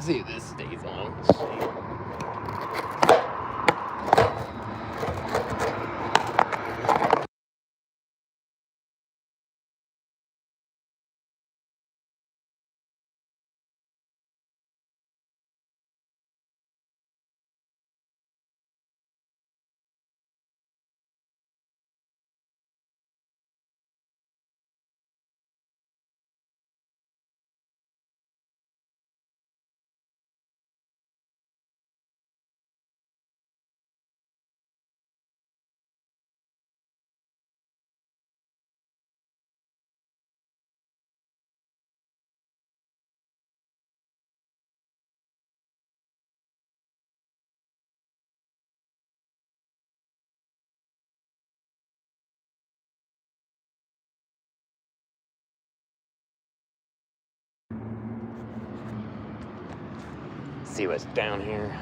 See if this stays on. See what's down here.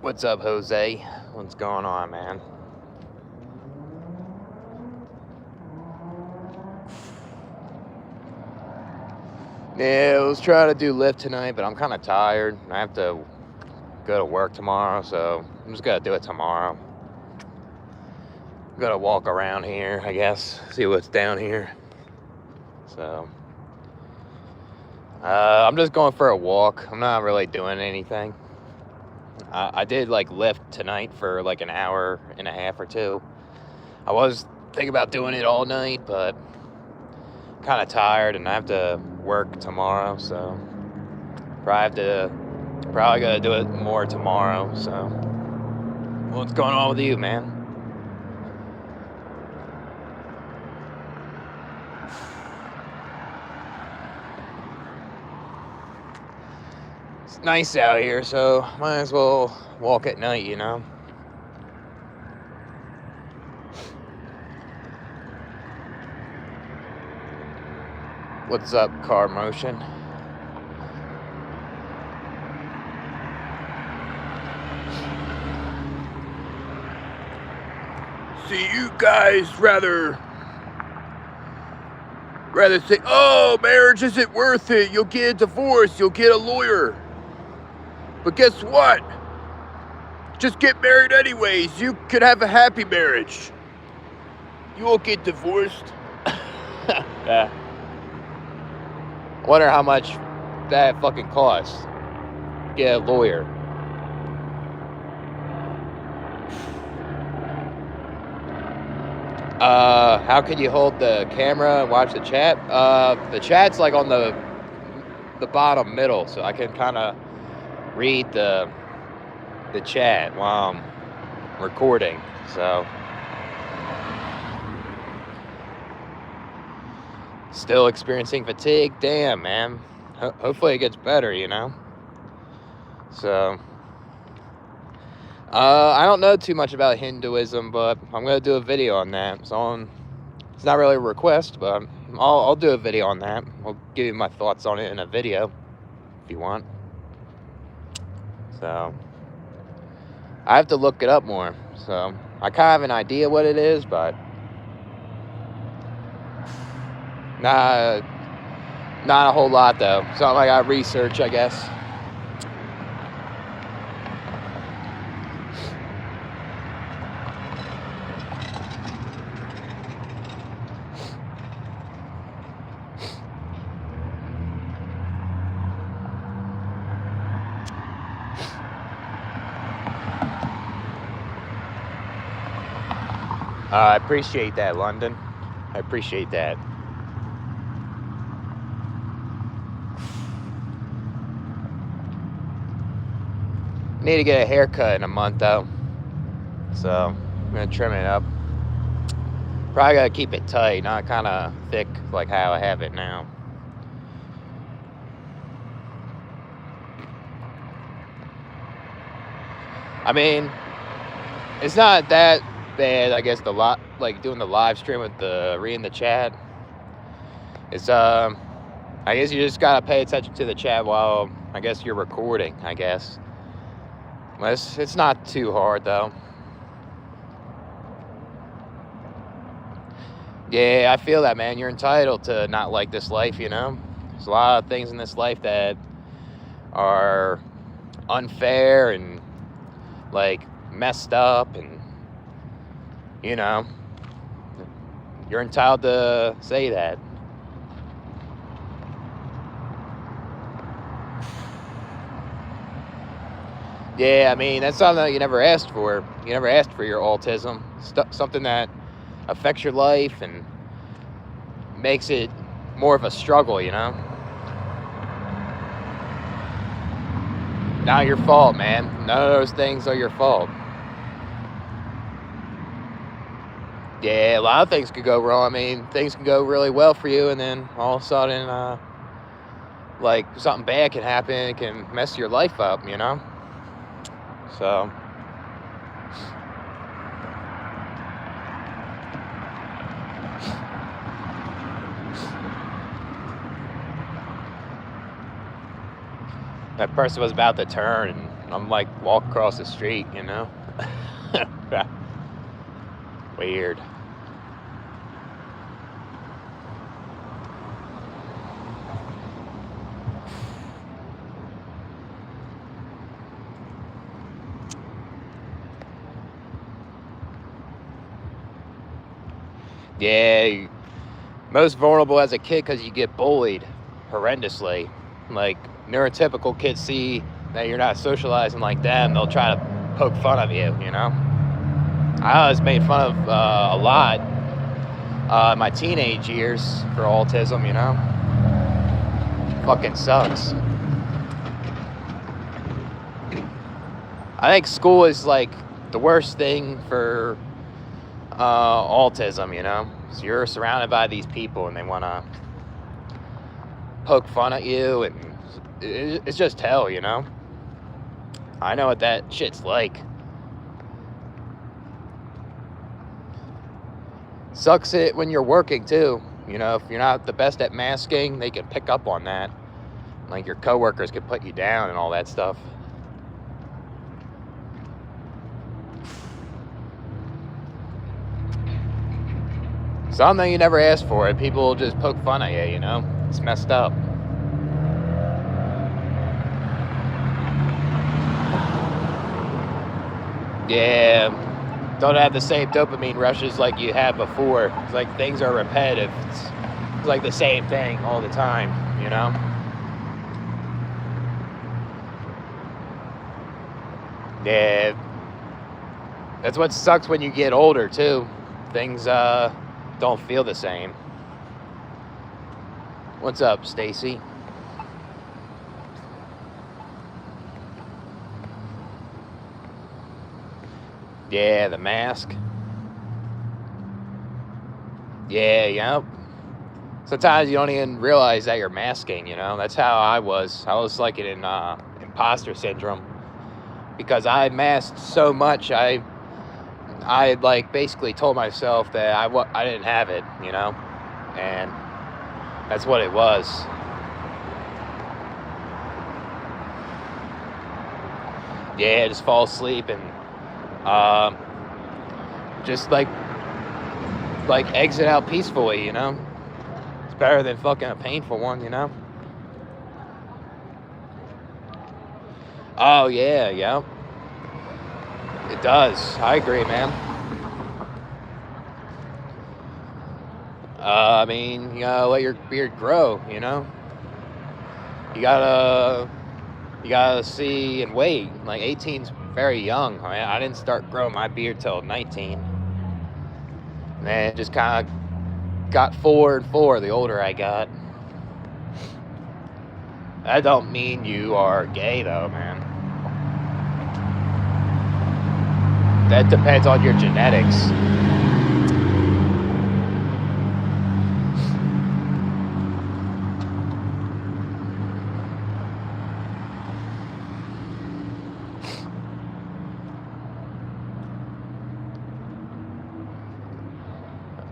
What's up, Jose? What's going on, man? Yeah, I was trying to do lift tonight, but I'm kind of tired. I have to go to work tomorrow, so I'm just gonna do it tomorrow. I'm gonna walk around here, I guess, see what's down here. So, I'm just going for a walk. I'm not really doing anything. I did like lift tonight for like an hour and a half or two. I was thinking about doing it all night, but kind of tired and I have to work tomorrow, so probably gonna do it more tomorrow. So what's going on with you, man? It's nice out here, so might as well walk at night, you know. What's up, car motion? See, you guys rather say, oh, marriage isn't worth it. You'll get a divorce. You'll get a lawyer. But guess what? Just get married anyways. You could have a happy marriage. You won't get divorced. Yeah. I wonder how much that fucking costs. Get a lawyer. How can you hold the camera and watch the chat? The chat's like on the bottom middle, so I can kind of read the chat while I'm recording. So still experiencing fatigue. Damn, man. Hopefully it gets better, you know. So I don't know too much about Hinduism, but I'm gonna do a video on that. It's not really a request, but I'll do a video on that. I'll give you my thoughts on it in a video if you want. So I have to look it up more. So I kind of have an idea what it is, but not a whole lot though. It's not like I research, I guess. I appreciate that, London. I appreciate that. Need to get a haircut in a month, though. So, I'm going to trim it up. Probably got to keep it tight, not kind of thick like how I have it now. I mean, it's not that bad, I guess, like doing the live stream with reading the chat. It's, I guess you just got to pay attention to the chat while, I guess, you're recording, I guess. It's not too hard, though. Yeah, I feel that, man. You're entitled to not like this life, you know? There's a lot of things in this life that are unfair and, like, messed up, and, you know, you're entitled to say that. Yeah, I mean, that's something that you never asked for. You never asked for your autism. Something that affects your life and makes it more of a struggle, you know? Not your fault, man. None of those things are your fault. Yeah, a lot of things could go wrong. I mean, things can go really well for you, and then all of a sudden, like, something bad can happen. It can mess your life up, you know? So, that person was about to turn, and I'm like, walk across the street, you know? Weird. Yeah, most vulnerable as a kid because you get bullied horrendously. Like, neurotypical kids see that you're not socializing like them, they'll try to poke fun of you, you know? I was made fun of a lot in my teenage years for autism, you know? Fucking sucks. I think school is, like, the worst thing for autism, you know? So you're surrounded by these people and they want to poke fun at you, and it's just hell, you know? I know what that shit's like. Sucks it when you're working too, you know? If you're not the best at masking, they can pick up on that. Like, your coworkers can put you down and all that stuff. Something you never asked for, and people just poke fun at you, you know? It's messed up. Yeah, don't have the same dopamine rushes like you had before. It's like things are repetitive. It's like the same thing all the time, you know? Yeah, that's what sucks when you get older, too. Things, don't feel the same. What's up, Stacy? Yeah, the mask. Yeah, yep. Sometimes you don't even realize that you're masking, you know? That's how I was. I was like in imposter syndrome. Because I masked so much, I like basically told myself that I didn't have it, you know, and that's what it was. Yeah, just fall asleep and just like exit out peacefully, you know. It's better than fucking a painful one, you know. Oh yeah, yeah. It does. I agree, man. I mean, you gotta let your beard grow, you know? You gotta see and wait. Like, 18's very young. I didn't start growing my beard till 19. And it just kind of got 4 and 4 the older I got. That don't mean you are gay though, man. That depends on your genetics.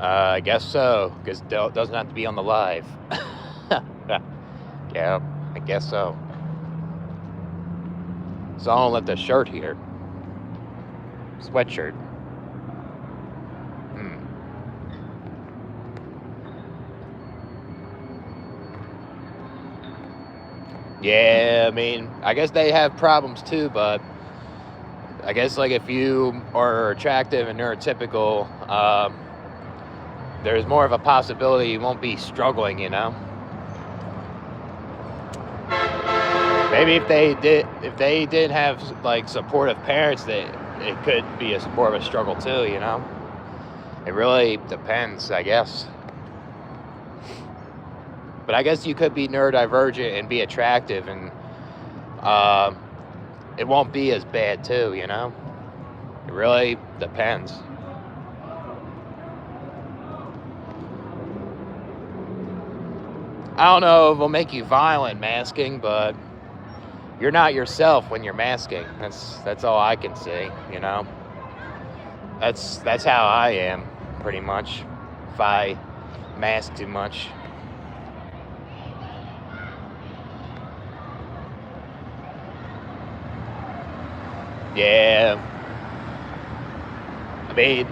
I guess so, because it doesn't have to be on the live. Yeah, I guess so. So I don't let the shirt here. Sweatshirt. Yeah, I mean, I guess they have problems too, but I guess like if you are attractive and neurotypical, there's more of a possibility you won't be struggling, you know? Maybe if they didn't have like supportive parents, it could be more of a struggle too, you know? It really depends, I guess. But I guess you could be neurodivergent and be attractive, and it won't be as bad too, you know? It really depends. I don't know if it'll make you violent masking, but you're not yourself when you're masking. That's all I can see, you know? That's how I am, pretty much, if I mask too much. Yeah. I mean,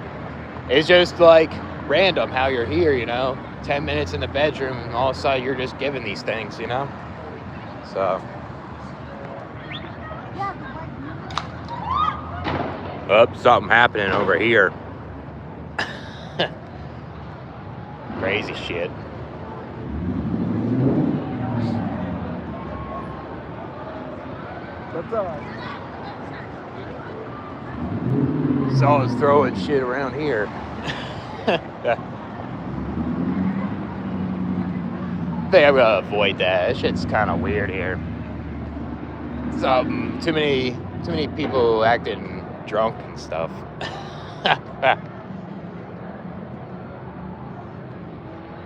it's just like random how you're here, you know? 10 minutes in the bedroom, and all of a sudden you're just given these things, you know? So. Oh, something happening over here. Crazy shit. What's up? Someone's throwing shit around here. I think I'm gonna avoid that. That shit's kind of weird here. Too many people acting drunk and stuff.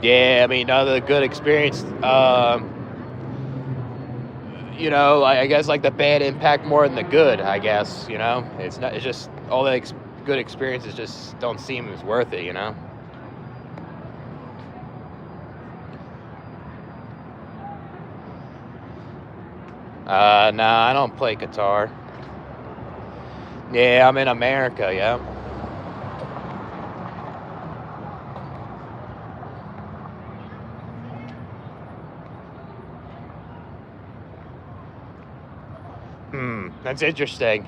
Yeah, I mean, another good experience. You know, I guess like the bad impact more than the good. I guess, you know, it's just all the good experiences just don't seem as worth it, you know. Nah, I don't play guitar. Yeah, I'm in America, yeah. That's interesting.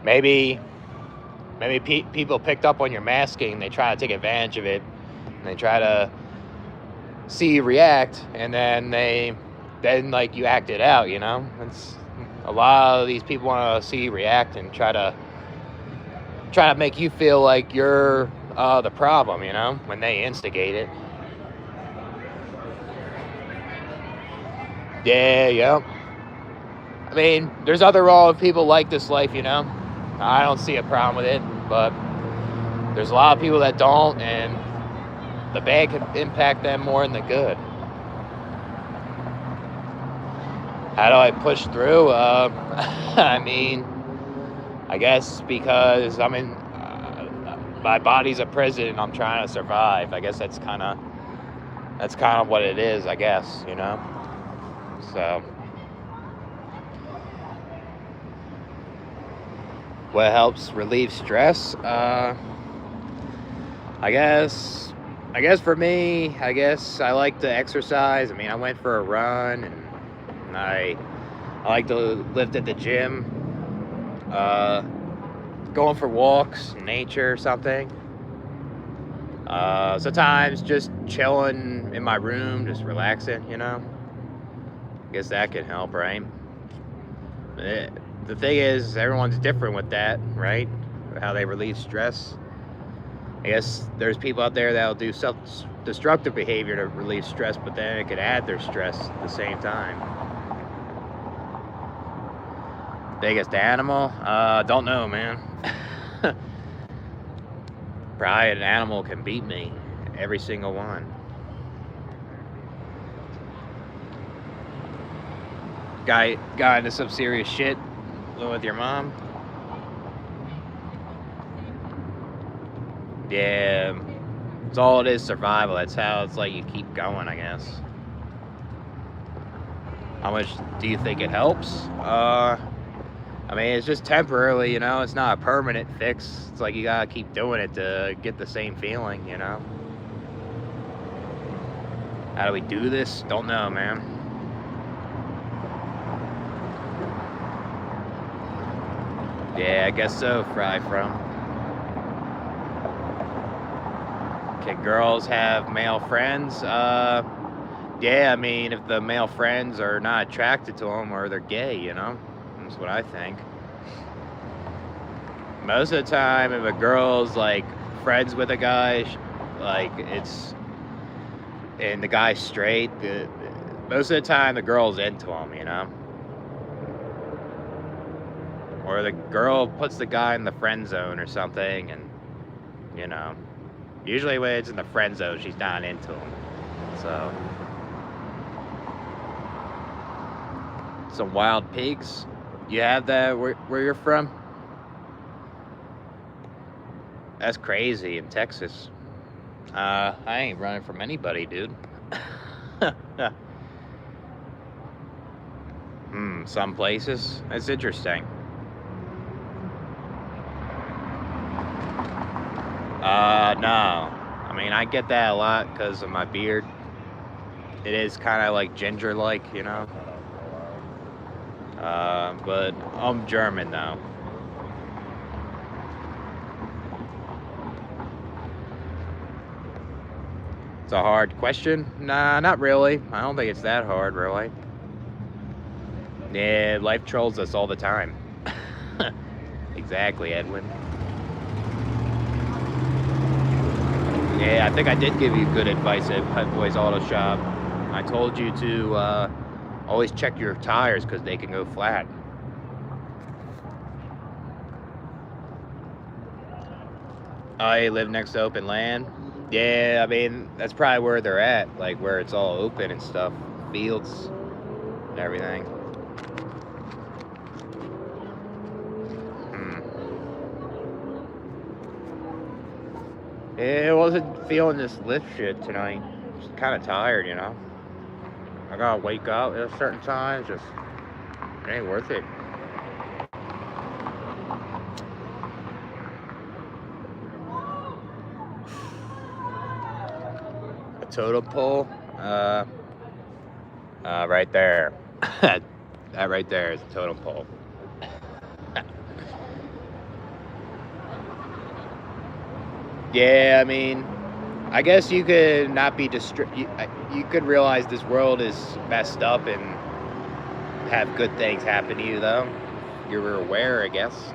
Maybe people picked up on your masking, they try to take advantage of it, and they try to see you react, and then like you act it out, you know? It's a lot of these people want to see you react and try to make you feel like you're the problem, you know, when they instigate it. Yeah. I mean, there's other wrong people like this life, you know. I don't see a problem with it, but there's a lot of people that don't, and the bad can impact them more than the good. How do I push through? I mean, I guess because my body's a prison and I'm trying to survive. I guess that's kind of what it is, I guess, you know? So, what helps relieve stress? I guess for me, I like to exercise. I mean, I went for a run, and I like to lift at the gym, going for walks, nature or something. Sometimes just chilling in my room, just relaxing, you know. I guess that can help, right? The thing is, everyone's different with that, right? How they relieve stress. I guess there's people out there that'll do self-destructive behavior to relieve stress, but then it could add their stress at the same time. Biggest animal? Don't know, man. Probably an animal can beat me. Every single one. Got into some serious shit with your mom? Yeah. It's all it is, survival. That's how it's like you keep going, I guess. How much do you think it helps? I mean, it's just temporarily, you know? It's not a permanent fix. It's like you gotta keep doing it to get the same feeling, you know? How do we do this? Don't know, man. Yeah, I guess so, Fry from. Can girls have male friends? Yeah, I mean, if the male friends are not attracted to them or they're gay, you know? That's what I think. Most of the time, if a girl's, like, friends with a guy, like, and the guy's straight, most of the time the girl's into him, you know? Or the girl puts the guy in the friend zone or something, and, you know, usually when it's in the friend zone, she's not into him. So, some wild pigs. You have that where you're from? That's crazy in Texas. I ain't running from anybody, dude. Some places. That's interesting. No. I mean, I get that a lot because of my beard. It is kind of like ginger-like, you know? But I'm German, though. It's a hard question? Nah, not really. I don't think it's that hard, really. Yeah, life trolls us all the time. Exactly, Edwin. Yeah, I think I did give you good advice at Pet Boys Auto Shop. I told you to always check your tires because they can go flat. I live next to open land. Yeah, I mean, that's probably where they're at, like where it's all open and stuff, fields and everything. Yeah, I wasn't feeling this lift shit tonight. Just kind of tired, you know. I gotta wake up at a certain time. Just, it ain't worth it. A totem pole? Right there. That right there is a totem pole. Yeah, I mean, I guess you could not be you could realize this world is messed up and have good things happen to you, though. You're aware, I guess.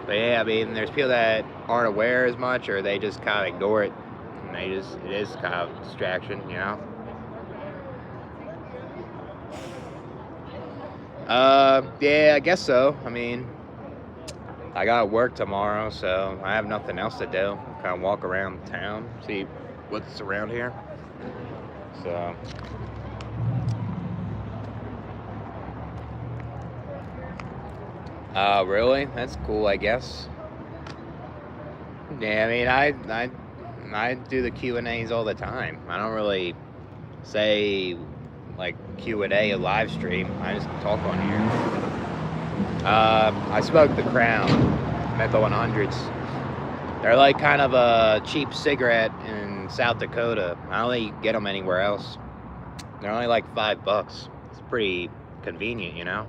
But yeah, I mean, there's people that aren't aware as much, or they just kind of ignore it. And it is kind of a distraction, you know? Yeah, I guess so. I mean, I gotta work tomorrow, so I have nothing else to do. Kind of walk around town, see what's around here. So, really? That's cool, I guess. Yeah, I mean, I do the Q&As all the time. I don't really say like Q&A a live stream. I just talk on here. I smoke the Crown, Menthol 100s. They're like kind of a cheap cigarette in South Dakota. I don't think you can get them anywhere else. They're only like $5. It's pretty convenient, you know?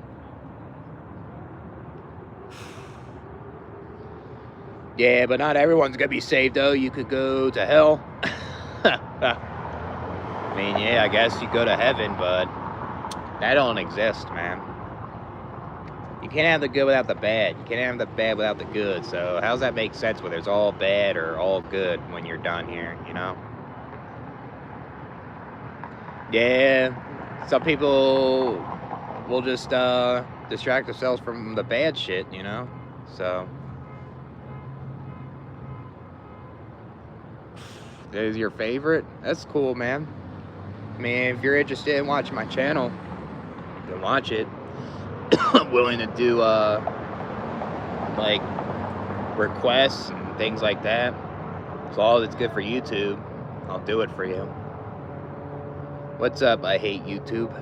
Yeah, but not everyone's gonna be saved, though. You could go to hell. I mean, yeah, I guess you go to heaven, but that don't exist, man. You can't have the good without the bad. You can't have the bad without the good. So how does that make sense whether it's all bad or all good when you're done here, you know? Yeah, some people will just distract themselves from the bad shit, you know? So is your favorite? That's cool, man. I mean, if you're interested in watching my channel, you can watch it. I'm willing to do like requests and things like that. As long as it's good for YouTube, I'll do it for you. What's up? I hate YouTube.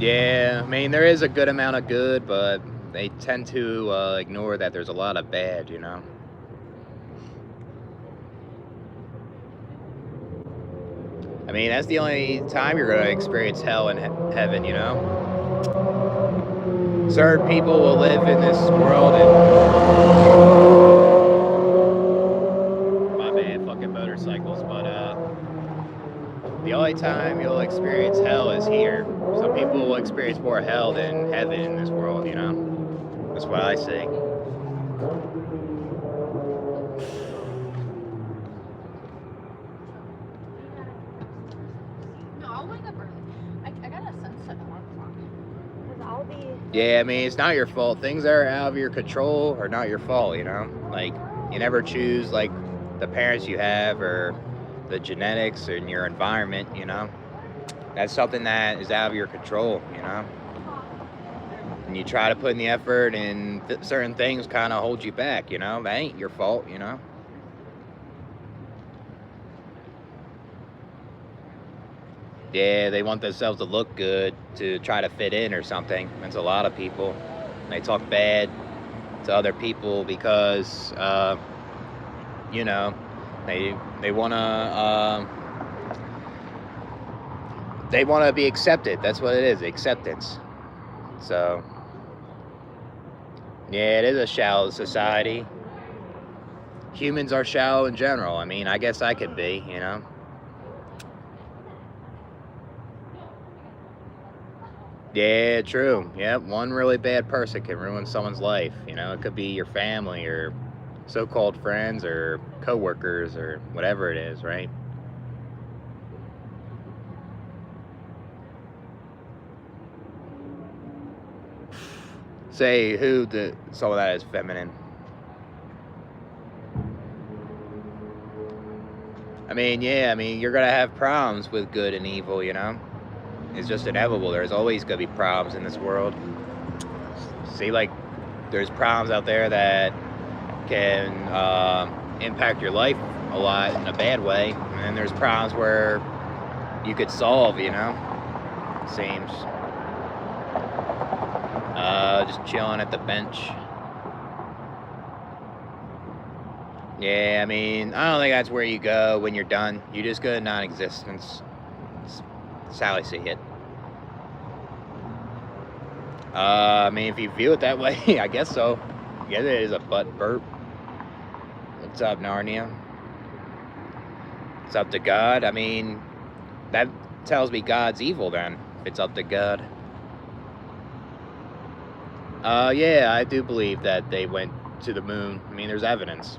Yeah, I mean, there is a good amount of good, but they tend to ignore that there's a lot of bad, you know? I mean, that's the only time you're going to experience hell and heaven, you know? Certain people will live in this world and... My bad, fucking motorcycles, but the only time you'll experience hell is here. Some people will experience more hell than heaven in this world, you know? That's what I say. No, I'll wake up early. I got a sunset alarm clock. Because I'll be... Yeah, I mean, it's not your fault. Things that are out of your control are not your fault, you know? Like, you never choose, like, the parents you have or the genetics and your environment, you know? That's something that is out of your control, you know? And you try to put in the effort and certain things kind of hold you back, you know? That ain't your fault, you know? Yeah, they want themselves to look good to try to fit in or something. That's a lot of people. They talk bad to other people because, you know, they want to be accepted. That's what it is, acceptance. So, yeah, it is a shallow society. Humans are shallow in general. I mean, I guess I could be, you know? Yeah, true. Yep, one really bad person can ruin someone's life. You know, it could be your family or so-called friends or co-workers or whatever it is, right? Say who some of that is feminine. I mean, yeah, I mean, you're gonna have problems with good and evil, you know? It's just inevitable. There's always gonna be problems in this world. See, like, there's problems out there that can impact your life a lot in a bad way. And then there's problems where you could solve, you know? Seems. Just chilling at the bench. Yeah, I mean, I don't think that's where you go when you're done. You just go to non-existence. That's how I see it. I mean, if you view it that way, I guess so. I guess it is a butt burp. What's up, Narnia? It's up to God. I mean, that tells me God's evil then, if it's up to God. Yeah, I do believe that they went to the moon. I mean, there's evidence.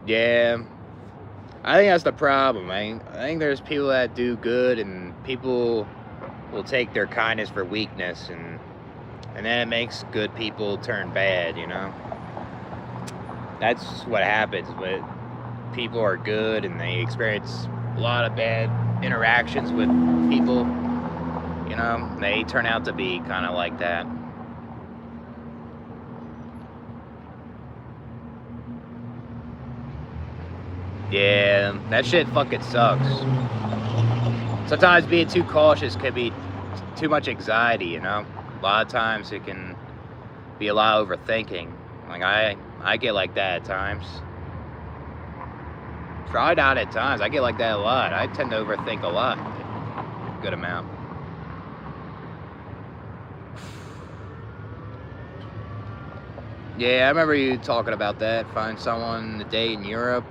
Yeah, I think that's the problem. I think there's people that do good, and people will take their kindness for weakness, and then it makes good people turn bad, you know? That's what happens when people are good and they experience a lot of bad interactions with people, you know? They turn out to be kind of like that. Yeah, that shit fucking sucks. Sometimes being too cautious could be too much anxiety, you know? A lot of times it can be a lot of overthinking. Like, I get like that at times. Probably not at times. I get like that a lot. I tend to overthink a lot. Good amount. Yeah, I remember you talking about that. Find someone to date in Europe.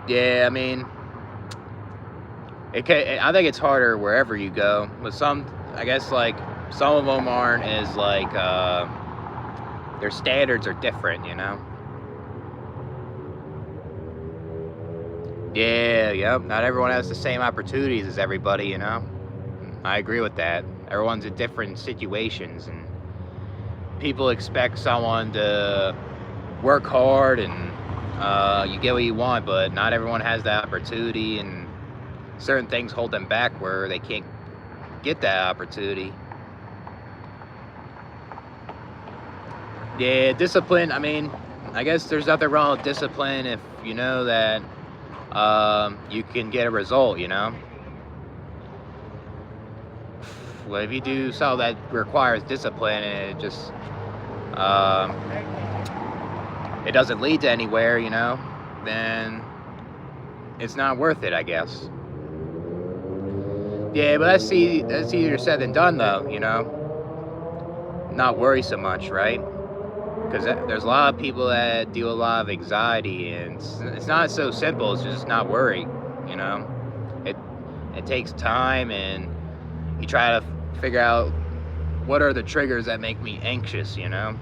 Yeah, I mean, I think it's harder wherever you go. But I guess like some of them aren't as like their standards are different, you know. Yeah, yep. Not everyone has the same opportunities as everybody, you know. I agree with that. Everyone's in different situations, and people expect someone to work hard and you get what you want, but not everyone has that opportunity, and certain things hold them back where they can't get that opportunity. Yeah, discipline. I mean, I guess there's nothing wrong with discipline if you know that you can get a result, you know. Well, if you do something that requires discipline and it just it doesn't lead to anywhere, you know, then it's not worth it, I guess. Yeah, but that's easier said than done, though, you know. Not worry so much, right? Because there's a lot of people that deal with a lot of anxiety, and it's not so simple. It's just not worry, you know. It takes time, and you try to figure out what are the triggers that make me anxious, you know,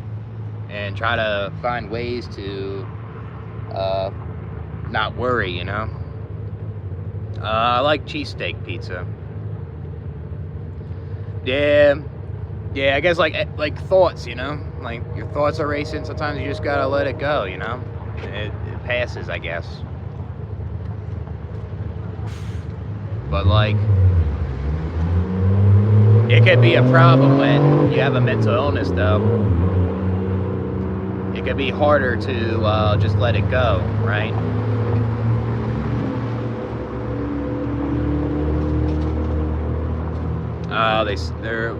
and try to find ways to not worry, you know. I like cheesesteak pizza. Yeah, I guess like thoughts, you know, like your thoughts are racing. Sometimes you just gotta let it go, you know. It passes, I guess. But like, it could be a problem when you have a mental illness, though. It could be harder to just let it go, right?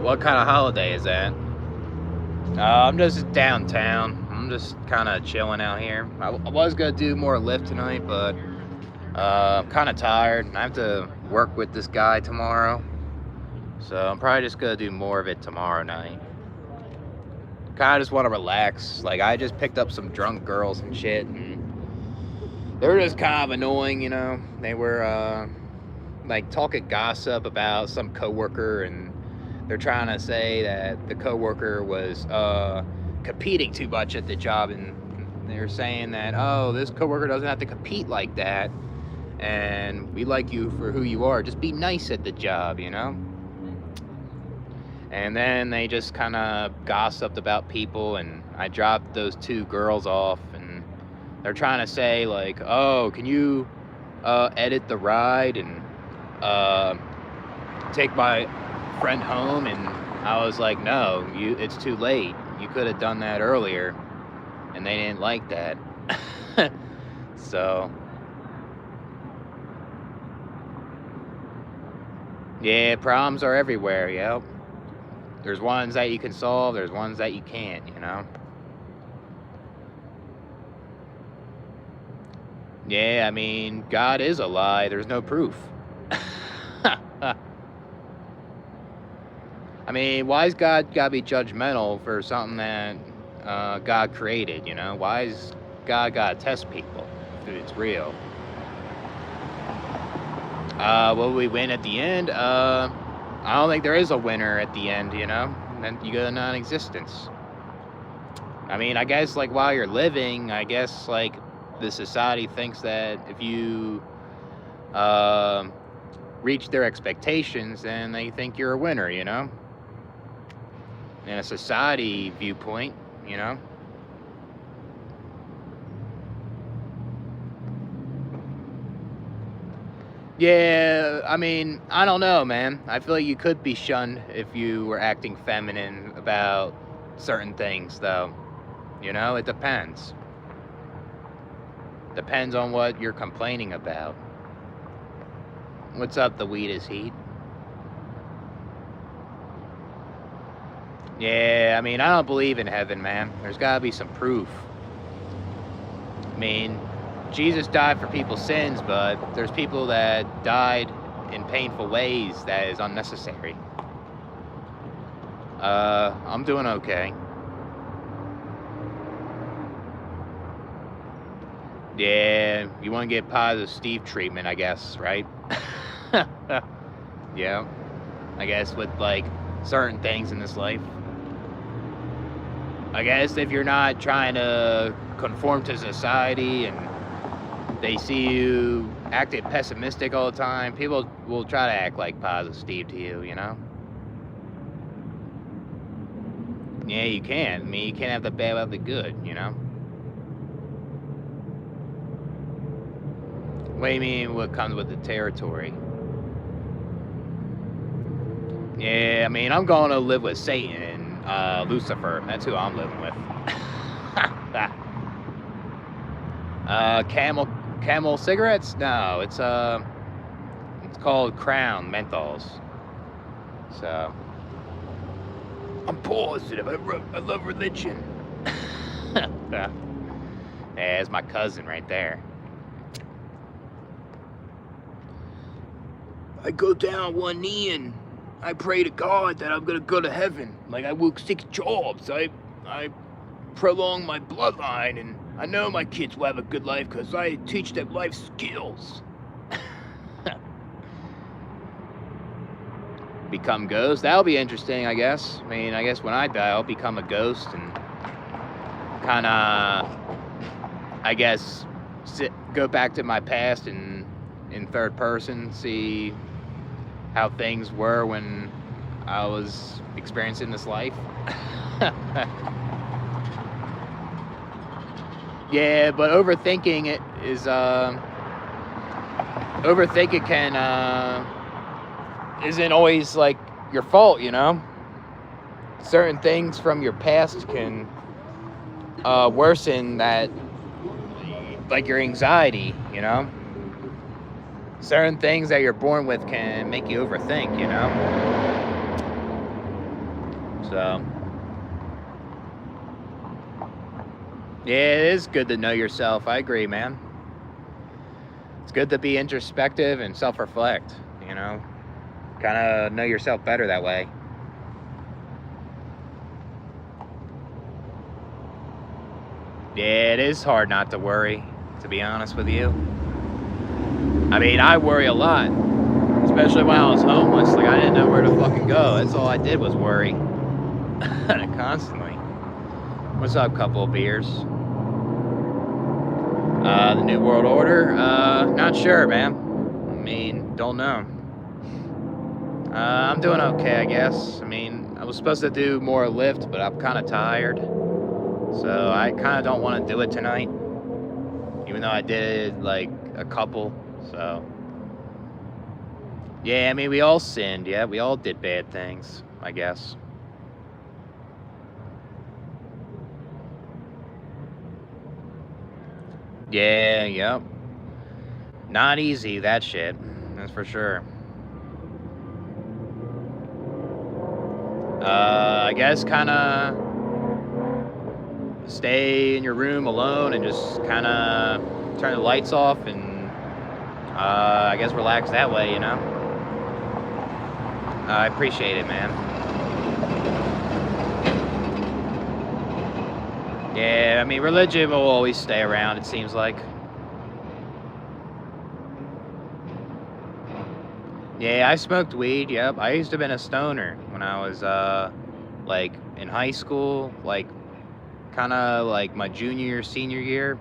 What kind of holiday is that? I'm just downtown. I'm just kind of chilling out here. I was gonna do more Lyft tonight, but I'm kind of tired. I have to work with this guy tomorrow, so I'm probably just gonna do more of it tomorrow night. Kind of just want to relax. Like, I just picked up some drunk girls and shit, and they were just kind of annoying, you know. They were like talking gossip about some coworker, and they're trying to say that the coworker was competing too much at the job, and they're saying that, oh, this coworker doesn't have to compete like that, and we like you for who you are. Just be nice at the job, you know. And then they just kind of gossiped about people, and I dropped those two girls off, and they're trying to say like, oh, can you edit the ride and take my friend home? And I was like, no, it's too late. You could have done that earlier. And they didn't like that. So yeah, problems are everywhere. Yep. There's ones that you can solve, there's ones that you can't, you know. Yeah, I mean, God is a lie. There's no proof. I mean, why's God gotta be judgmental for something that God created, you know? Why's God gotta test people if it's real? Will we win at the end? I don't think there is a winner at the end, you know? Then you go to non-existence. I mean, I guess, like, while you're living, I guess, like, the society thinks that if you reach their expectations, then they think you're a winner, you know? In a society viewpoint, you know? Yeah, I mean, I don't know, man. I feel like you could be shunned if you were acting feminine about certain things, though. You know, it depends. Depends on what you're complaining about. What's up, the weed is heat? Yeah, I mean, I don't believe in heaven, man. There's gotta be some proof. I mean, Jesus died for people's sins, but there's people that died in painful ways that is unnecessary. I'm doing okay. Yeah, you want to get positive Steve treatment, I guess, right? Yeah, I guess with like certain things in this life. I guess if you're not trying to conform to society and they see you acting pessimistic all the time, people will try to act like positive Steve to you, you know? Yeah, you can. I mean, you can't have the bad without the good, you know? What do you mean what comes with the territory? Yeah, I mean, I'm going to live with Satan and Lucifer. That's who I'm living with. Camel cigarettes? No, it's called Crown menthols. So I'm positive. I love religion. yeah, it's my cousin right there. I go down on one knee and I pray to God that I'm gonna go to heaven. Like I work 6 jobs. I prolong my bloodline, and I know my kids will have a good life because I teach them life skills. Become ghost? That'll be interesting, I guess. I mean, I guess when I die, I'll become a ghost and kind of, I guess, go back to my past and in third person, see how things were when I was experiencing this life. Yeah, but overthinking it is, overthinking can, isn't always like your fault, you know? Certain things from your past can worsen that, like your anxiety, you know? Certain things that you're born with can make you overthink, you know? So, yeah, it is good to know yourself. I agree, man. It's good to be introspective and self-reflect, you know? Kind of know yourself better that way. Yeah, it is hard not to worry, to be honest with you. I mean, I worry a lot, especially when I was homeless. Like, I didn't know where to fucking go. That's all I did was worry. Constantly. What's up, couple of beers? The New World Order? Not sure, man. I mean, don't know. I'm doing okay, I guess. I mean, I was supposed to do more lift, but I'm kind of tired. So I kind of don't want to do it tonight. Even though I did, like, a couple. So, yeah, I mean, we all sinned, yeah? We all did bad things, I guess. Yeah, yep. Not easy, that shit. That's for sure. I guess kind of stay in your room alone and just kind of turn the lights off and I guess relax that way, you know? I appreciate it, man. Yeah, I mean, religion will always stay around, it seems like. Yeah, I smoked weed, yep. I used to have been a stoner when I was, like, in high school, like, kind of like my junior, senior year.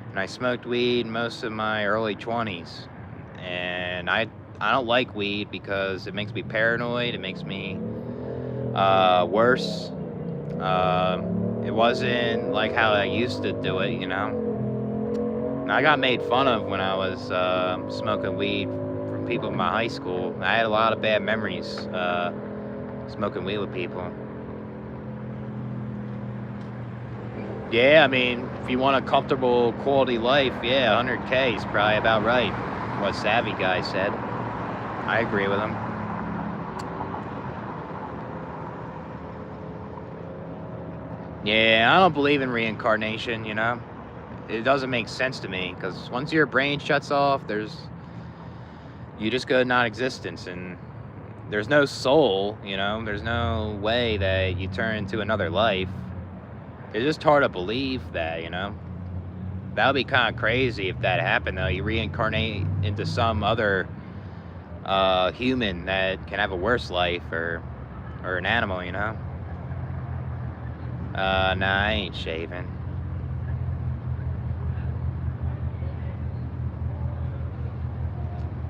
And I smoked weed most of my early 20s. And I don't like weed because it makes me paranoid. It makes me worse. It wasn't like how I used to do it, you know? And I got made fun of when I was smoking weed from people in my high school. I had a lot of bad memories smoking weed with people. Yeah, I mean, if you want a comfortable quality life, yeah, 100K is probably about right. What Savvy guy said. I agree with him. Yeah, I don't believe in reincarnation, you know? it doesn't make sense to me, because once your brain shuts off, you just go non-existence, and there's no soul, you know? There's no way that you turn into another life. It's just hard to believe that, you know? That would be kind of crazy if that happened, though. You reincarnate into some other human that can have a worse life, or an animal, you know? Nah, I ain't shaving.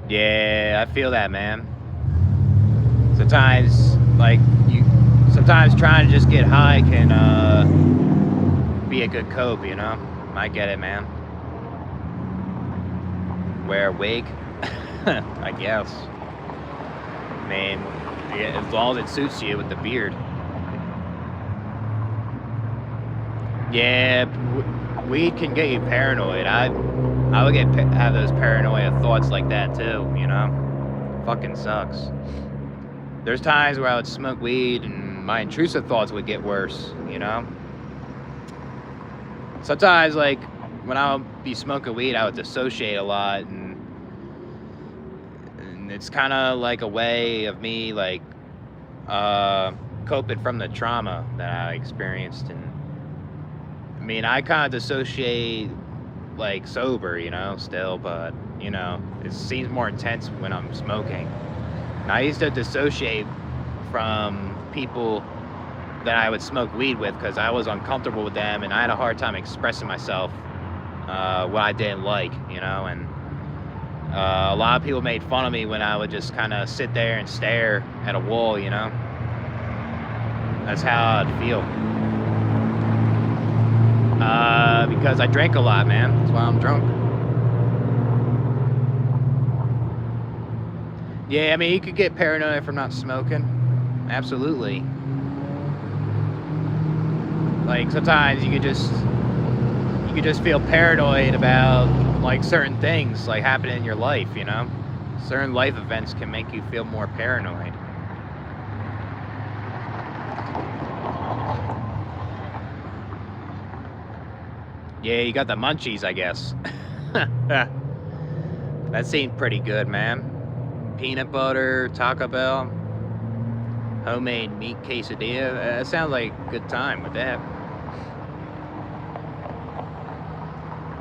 Yeah, I feel that, man. Sometimes, sometimes trying to just get high can be a good cope, you know? I get it, man. Wear a wig? I guess. I mean, yeah, as long as it suits you with the beard. Yeah, weed can get you paranoid. I would have those paranoia thoughts like that too, you know? Fucking sucks. There's times where I would smoke weed and my intrusive thoughts would get worse, you know? Sometimes, like, when I would be smoking weed, I would dissociate a lot, and it's kind of like a way of me, like, coping from the trauma that I experienced. And I mean, I kind of dissociate, like, sober, you know, still, but, you know, it seems more intense when I'm smoking. And I used to dissociate from people that I would smoke weed with because I was uncomfortable with them, and I had a hard time expressing myself, what I didn't like, you know? And a lot of people made fun of me when I would just kind of sit there and stare at a wall, you know? That's how I'd feel. Because I drank a lot, man. That's why I'm drunk. Yeah, I mean, you could get paranoid from not smoking. Absolutely. Like, sometimes you could just feel paranoid about, like, certain things, like, happening in your life, you know? Certain life events can make you feel more paranoid. Yeah, you got the munchies, I guess. That seemed pretty good, man. Peanut butter, Taco Bell, homemade meat quesadilla. That sounds like a good time with that.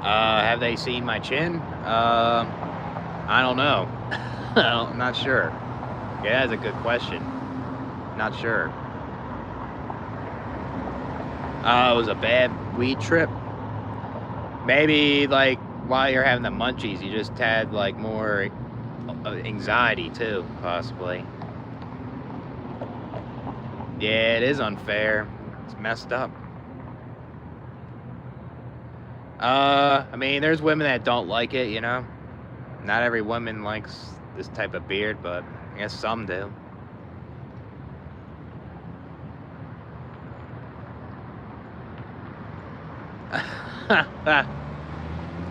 Have they seen my chin? I don't know. I'm not sure. Yeah, that's a good question. Not sure. It was a bad weed trip. Maybe, like, while you're having the munchies, you just had, like, more anxiety, too, possibly. Yeah, it is unfair. It's messed up. I mean, there's women that don't like it, you know? Not every woman likes this type of beard, but I guess some do.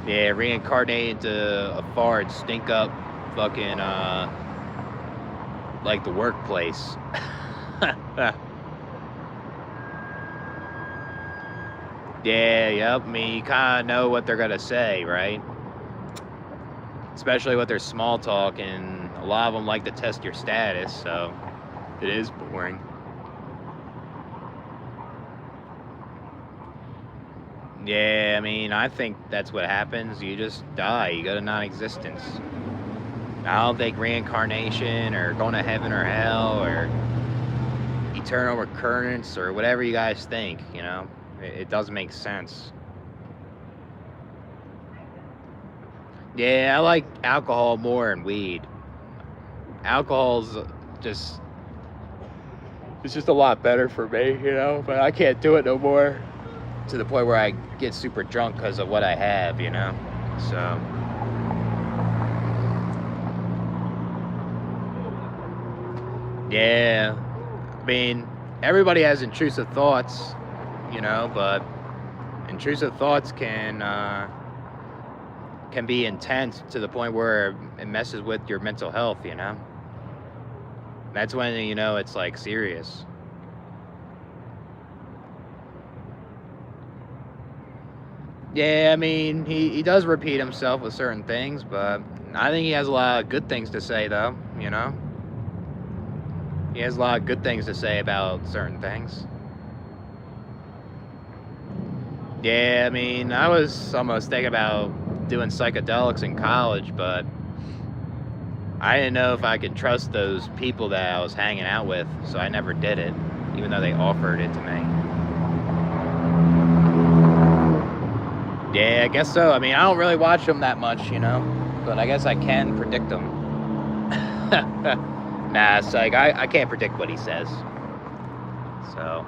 Yeah, reincarnate into a fart, stink up fucking, like the workplace. Yeah, yep. I mean, you kind of know what they're going to say, right? Especially with their small talk, and a lot of them like to test your status, so it is boring. Yeah, I mean, I think that's what happens. You just die. You go to non-existence. I don't think reincarnation or going to heaven or hell or eternal recurrence or whatever you guys think, you know? It doesn't make sense. Yeah, I like alcohol more than weed. Alcohol's just... It's just a lot better for me, you know? But I can't do it no more. To the point where I get super drunk because of what I have, you know? So... Yeah. I mean, everybody has intrusive thoughts, you know, but intrusive thoughts can be intense to the point where it messes with your mental health, you know? That's when, you know, it's, like, serious. Yeah, I mean, he does repeat himself with certain things, but I think he has a lot of good things to say, though, you know? He has a lot of good things to say about certain things. Yeah, I mean, I was almost thinking about doing psychedelics in college, but I didn't know if I could trust those people that I was hanging out with, so I never did it, even though they offered it to me. Yeah, I guess so. I mean, I don't really watch them that much, you know, but I guess I can predict them. Nah, it's like, I can't predict what he says. So,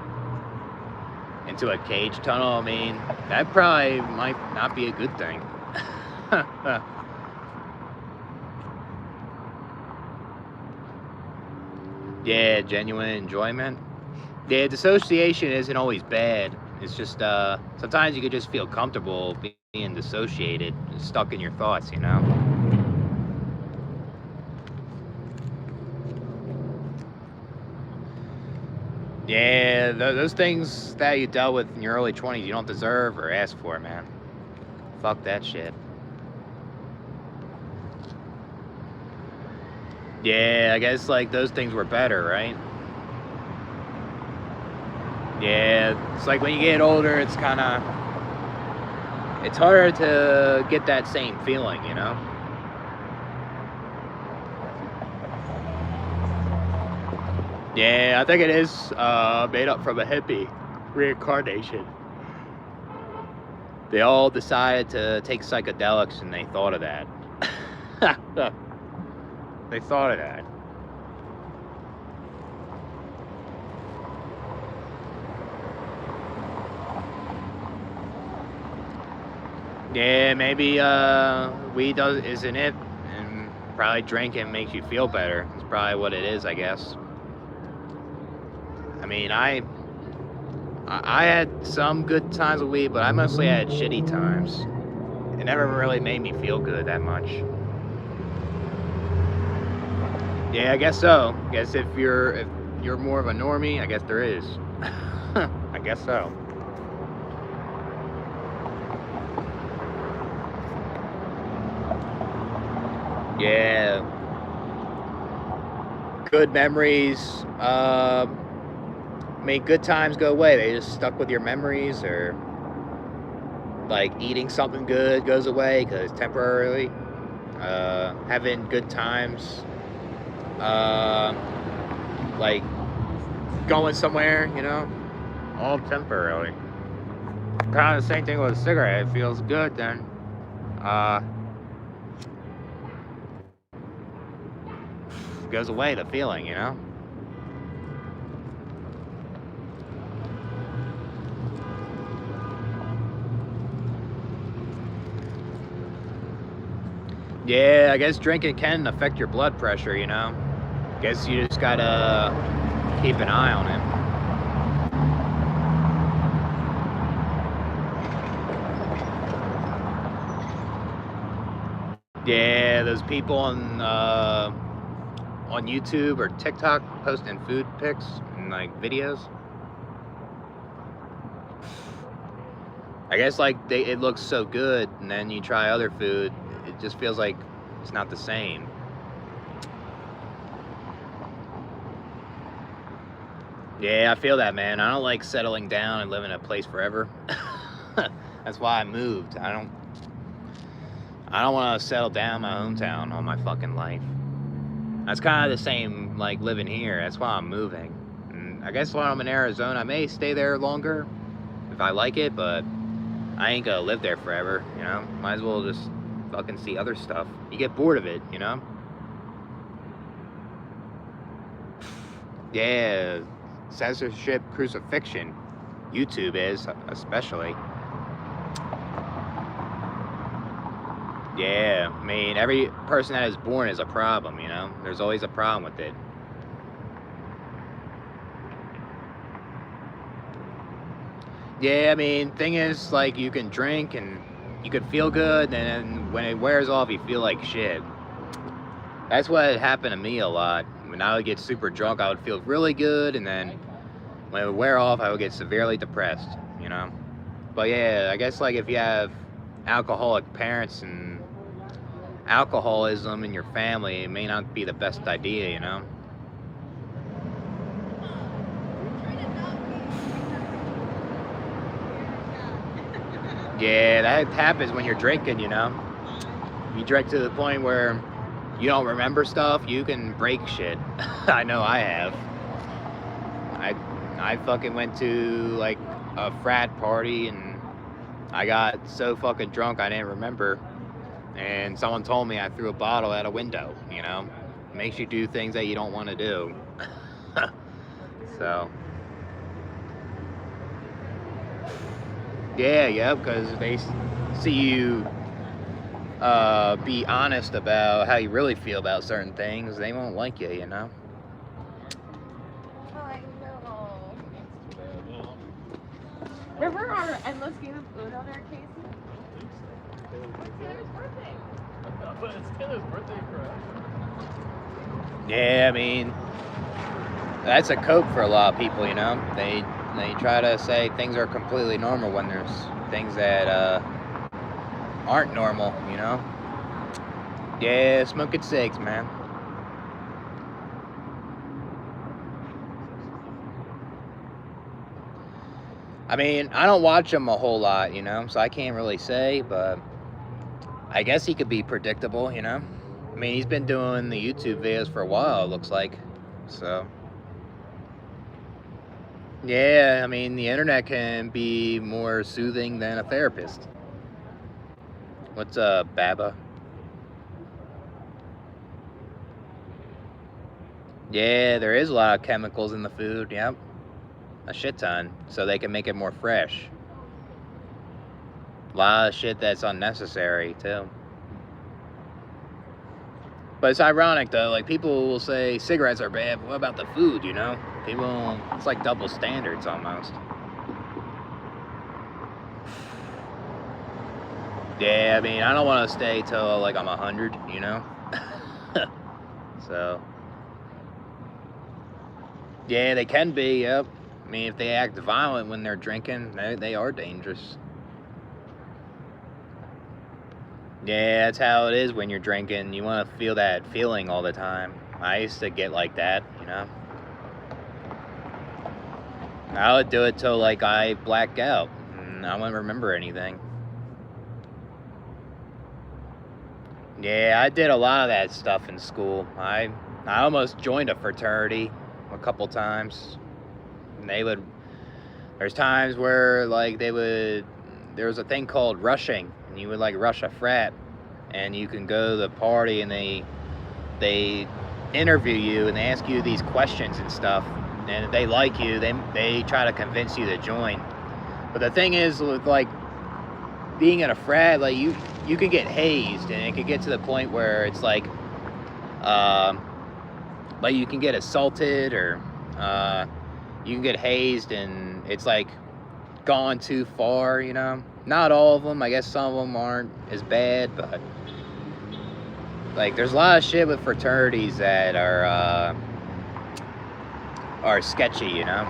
into a cage tunnel, I mean, that probably might not be a good thing. Yeah, genuine enjoyment. Yeah, dissociation isn't always bad. It's just, sometimes you could just feel comfortable being dissociated, stuck in your thoughts, you know? Yeah, those things that you dealt with in your early 20s, you don't deserve or ask for, man. Fuck that shit. Yeah, I guess, like, those things were better, right? Yeah, it's like when you get older, it's harder to get that same feeling, you know? Yeah, I think it is made up from a hippie reincarnation. They all decided to take psychedelics and they thought of that. They thought of that. Yeah, maybe weed isn't it, and probably drinking makes you feel better. It's probably what it is, I guess. I mean, I had some good times with weed, but I mostly had shitty times. It never really made me feel good that much. Yeah, I guess so. I guess if you're more of a normie, I guess there is. I guess so. Yeah. Good memories make good times go away. They just stuck with your memories, or like eating something good goes away because temporarily. Having good times, like going somewhere, you know, all temporarily. Kind of the same thing with a cigarette. It feels good then. Goes away the feeling, you know. Yeah, I guess drinking can affect your blood pressure, you know. Guess you just gotta keep an eye on it. Yeah, those people on YouTube or TikTok posting food pics and like videos. I guess like it looks so good, and then you try other food, it just feels like it's not the same. Yeah, I feel that, man. I don't like settling down and living in a place forever. That's why I moved. I don't want to settle down in my hometown all my fucking life. That's kind of the same like living here. That's why I'm moving. And I guess when I'm in Arizona, I may stay there longer if I like it, but I ain't gonna live there forever, you know? Might as well just fucking see other stuff. You get bored of it, you know? Yeah, censorship, crucifixion. YouTube is, especially. Yeah, I mean, every person that is born is a problem, you know? There's always a problem with it. Yeah, I mean, thing is, like, you can drink and you could feel good, and then when it wears off, you feel like shit. That's what happened to me a lot. When I would get super drunk, I would feel really good, and then when it would wear off, I would get severely depressed, you know? But yeah, I guess, like, if you have alcoholic parents and alcoholism in your family, it may not be the best idea, you know? Yeah, that happens when you're drinking, you know? You drink to the point where you don't remember stuff, you can break shit. I know I have. I fucking went to like a frat party and I got so fucking drunk I didn't remember. And someone told me I threw a bottle out a window, you know? It makes you do things that you don't want to do. So. Yeah, because they see you be honest about how you really feel about certain things, they won't like you, you know? I know. Remember our endless game of Uno there, Casey? It's Taylor's birthday. But it's Taylor's birthday for us. Yeah, I mean, that's a cope for a lot of people, you know? They try to say things are completely normal when there's things that aren't normal, you know? Yeah, smoking cigs, man. I mean, I don't watch him a whole lot, you know, so I can't really say, but I guess he could be predictable, you know? I mean, he's been doing the YouTube videos for a while, it looks like, so. Yeah, I mean, the internet can be more soothing than a therapist. What's up, Baba? Yeah, there is a lot of chemicals in the food, yep. A shit ton, so they can make it more fresh. A lot of shit that's unnecessary, too. But it's ironic, though, like, people will say cigarettes are bad, but what about the food, you know? People, it's like double standards, almost. Yeah, I mean, I don't want to stay till, like, I'm 100, you know? So. Yeah, they can be, yep. I mean, if they act violent when they're drinking, they are dangerous. Yeah, that's how it is when you're drinking. You want to feel that feeling all the time. I used to get like that, you know? I would do it till, like, I black out. And I wouldn't remember anything. Yeah, I did a lot of that stuff in school. I almost joined a fraternity a couple times. And there's times where, like, there was a thing called rushing, and you would, like, rush a frat, and you can go to the party, and they interview you, and they ask you these questions and stuff, and if they like you, they try to convince you to join. But the thing is, with, like, being in a frat, like, you can get hazed, and it could get to the point where it's like you can get assaulted, or you can get hazed, and it's like gone too far, you know? Not all of them, I guess some of them aren't as bad, but like, there's a lot of shit with fraternities that are sketchy, you know?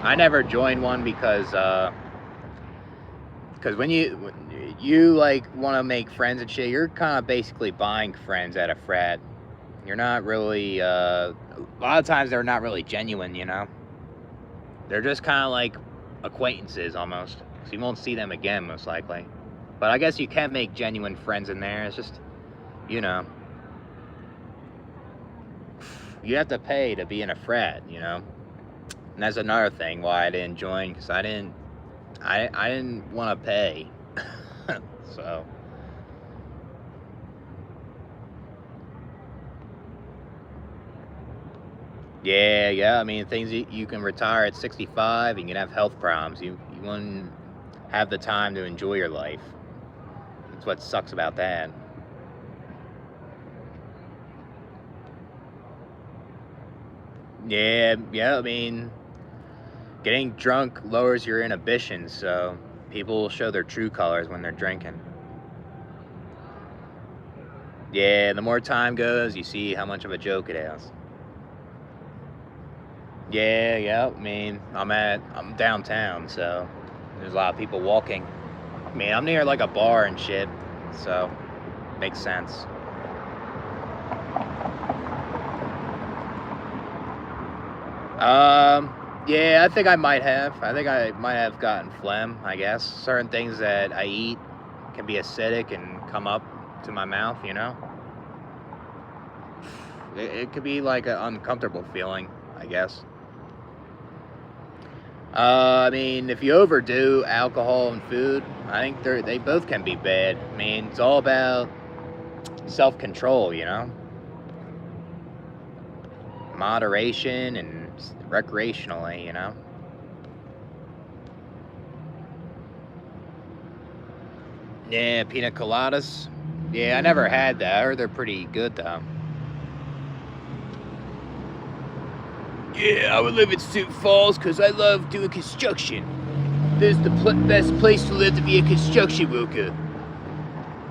I never joined one because when you like want to make friends and shit, you're kind of basically buying friends at a frat. You're not really, a lot of times they're not really genuine, you know? They're just kind of like acquaintances almost. So you won't see them again, most likely. But I guess you can make genuine friends in there. It's just, you know, you have to pay to be in a frat, you know? And that's another thing why I didn't join, because I didn't want to pay. So. Yeah, I mean, things you can retire at 65 and you can have health problems. You wouldn't have the time to enjoy your life. That's what sucks about that. Yeah, I mean, getting drunk lowers your inhibitions, so people will show their true colors when they're drinking. Yeah, the more time goes, you see how much of a joke it is. Yeah, I mean, I'm downtown, so there's a lot of people walking. I mean, I'm near like a bar and shit, so makes sense. Yeah, I think I might have. I think I might have gotten phlegm, I guess. Certain things that I eat can be acidic and come up to my mouth, you know? It could be like an uncomfortable feeling, I guess. I mean, if you overdo alcohol and food, I think they both can be bad. I mean, it's all about self-control, you know? Moderation and recreationally, you know? Yeah, pina coladas. Yeah, I never had that. I heard they're pretty good, though. Yeah, I would live in Sioux Falls because I love doing construction. This is the best place to live to be a construction worker.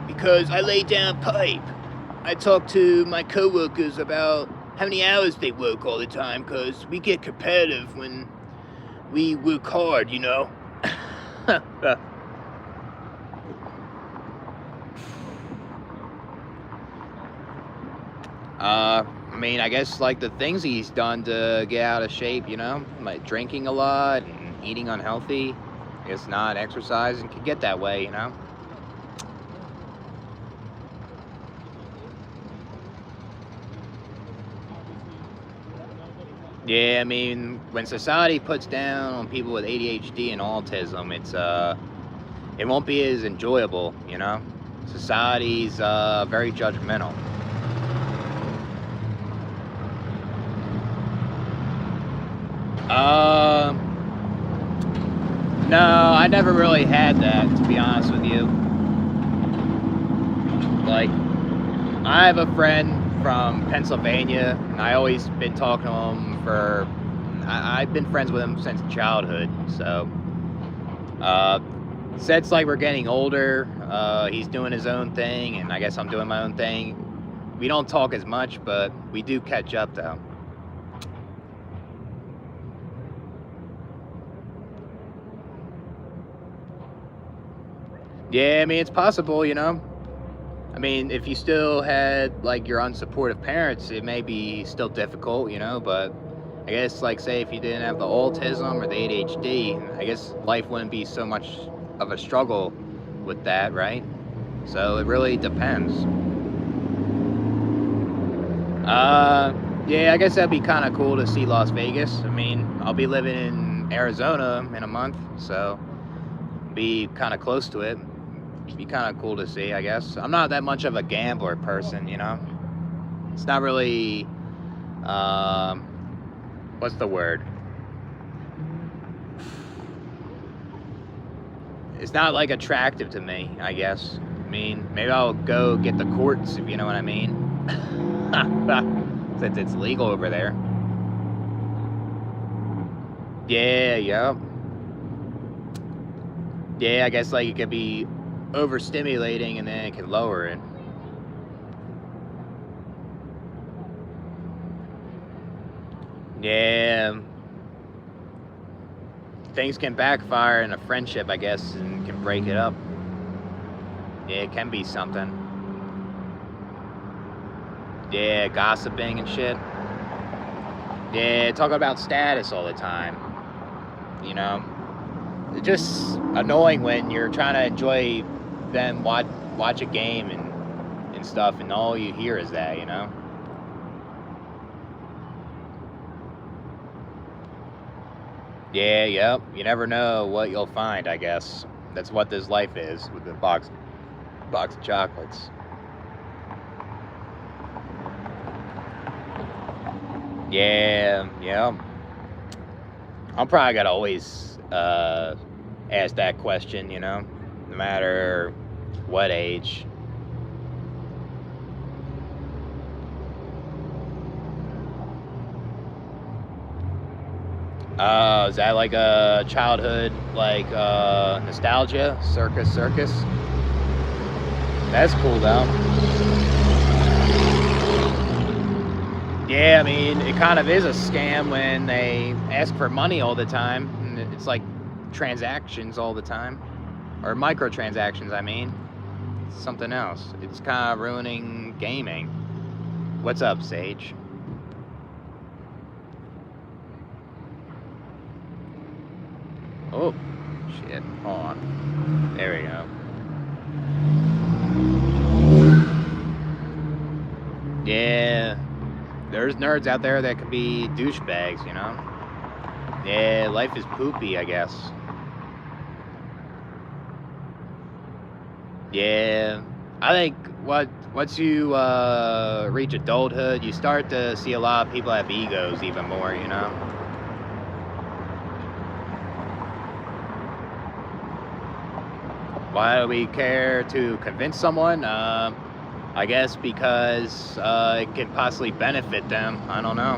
Because I lay down pipe. I talk to my coworkers about how many hours they work all the time because we get competitive when we work hard, you know? I mean, I guess like the things he's done to get out of shape, you know, like drinking a lot and eating unhealthy, I guess not exercising can get that way, you know. Yeah, I mean, when society puts down on people with ADHD and autism, it won't be as enjoyable, you know. Society's very judgmental. No, I never really had that, to be honest with you. Like, I have a friend from Pennsylvania, and I always been talking to him for, I've been friends with him since childhood, so, since like we're getting older, he's doing his own thing, and I guess I'm doing my own thing. We don't talk as much, but we do catch up, though. Yeah, I mean, it's possible, you know. I mean, if you still had, like, your unsupportive parents, it may be still difficult, you know, but I guess, like, say, if you didn't have the autism or the ADHD, I guess life wouldn't be so much of a struggle with that, right? So it really depends. Yeah, I guess that'd be kind of cool to see Las Vegas. I mean, I'll be living in Arizona in a month, so be kind of close to it. Be kind of cool to see, I guess. I'm not that much of a gambler person, you know. It's not really, what's the word? It's not like attractive to me, I guess. I mean, maybe I'll go get the courts, if you know what I mean. Since it's legal over there. Yeah, yeah. Yeah, I guess like it could be overstimulating and then it can lower it. Yeah. Things can backfire in a friendship, I guess, and can break it up. Yeah, it can be something. Yeah, gossiping and shit. Yeah, talking about status all the time. You know? It's just annoying when you're trying to enjoy them watch a game and stuff, and all you hear is that, you know? Yeah, yep. You never know what you'll find, I guess. That's what this life is with the box of chocolates. Yeah, yeah. I'm probably gonna always ask that question, you know, no matter what age. Is that like a childhood, like nostalgia? Circus? That's cool though. Yeah, I mean, it kind of is a scam when they ask for money all the time. And it's like transactions all the time. Or microtransactions, I mean. It's something else. It's kind of ruining gaming. What's up, Sage? Oh, shit. Hold on. There we go. Yeah. There's nerds out there that can be douchebags, you know? Yeah, life is poopy, I guess. Yeah. I think once you reach adulthood, you start to see a lot of people have egos even more, you know? Why do we care to convince someone? I guess because it can possibly benefit them. I don't know.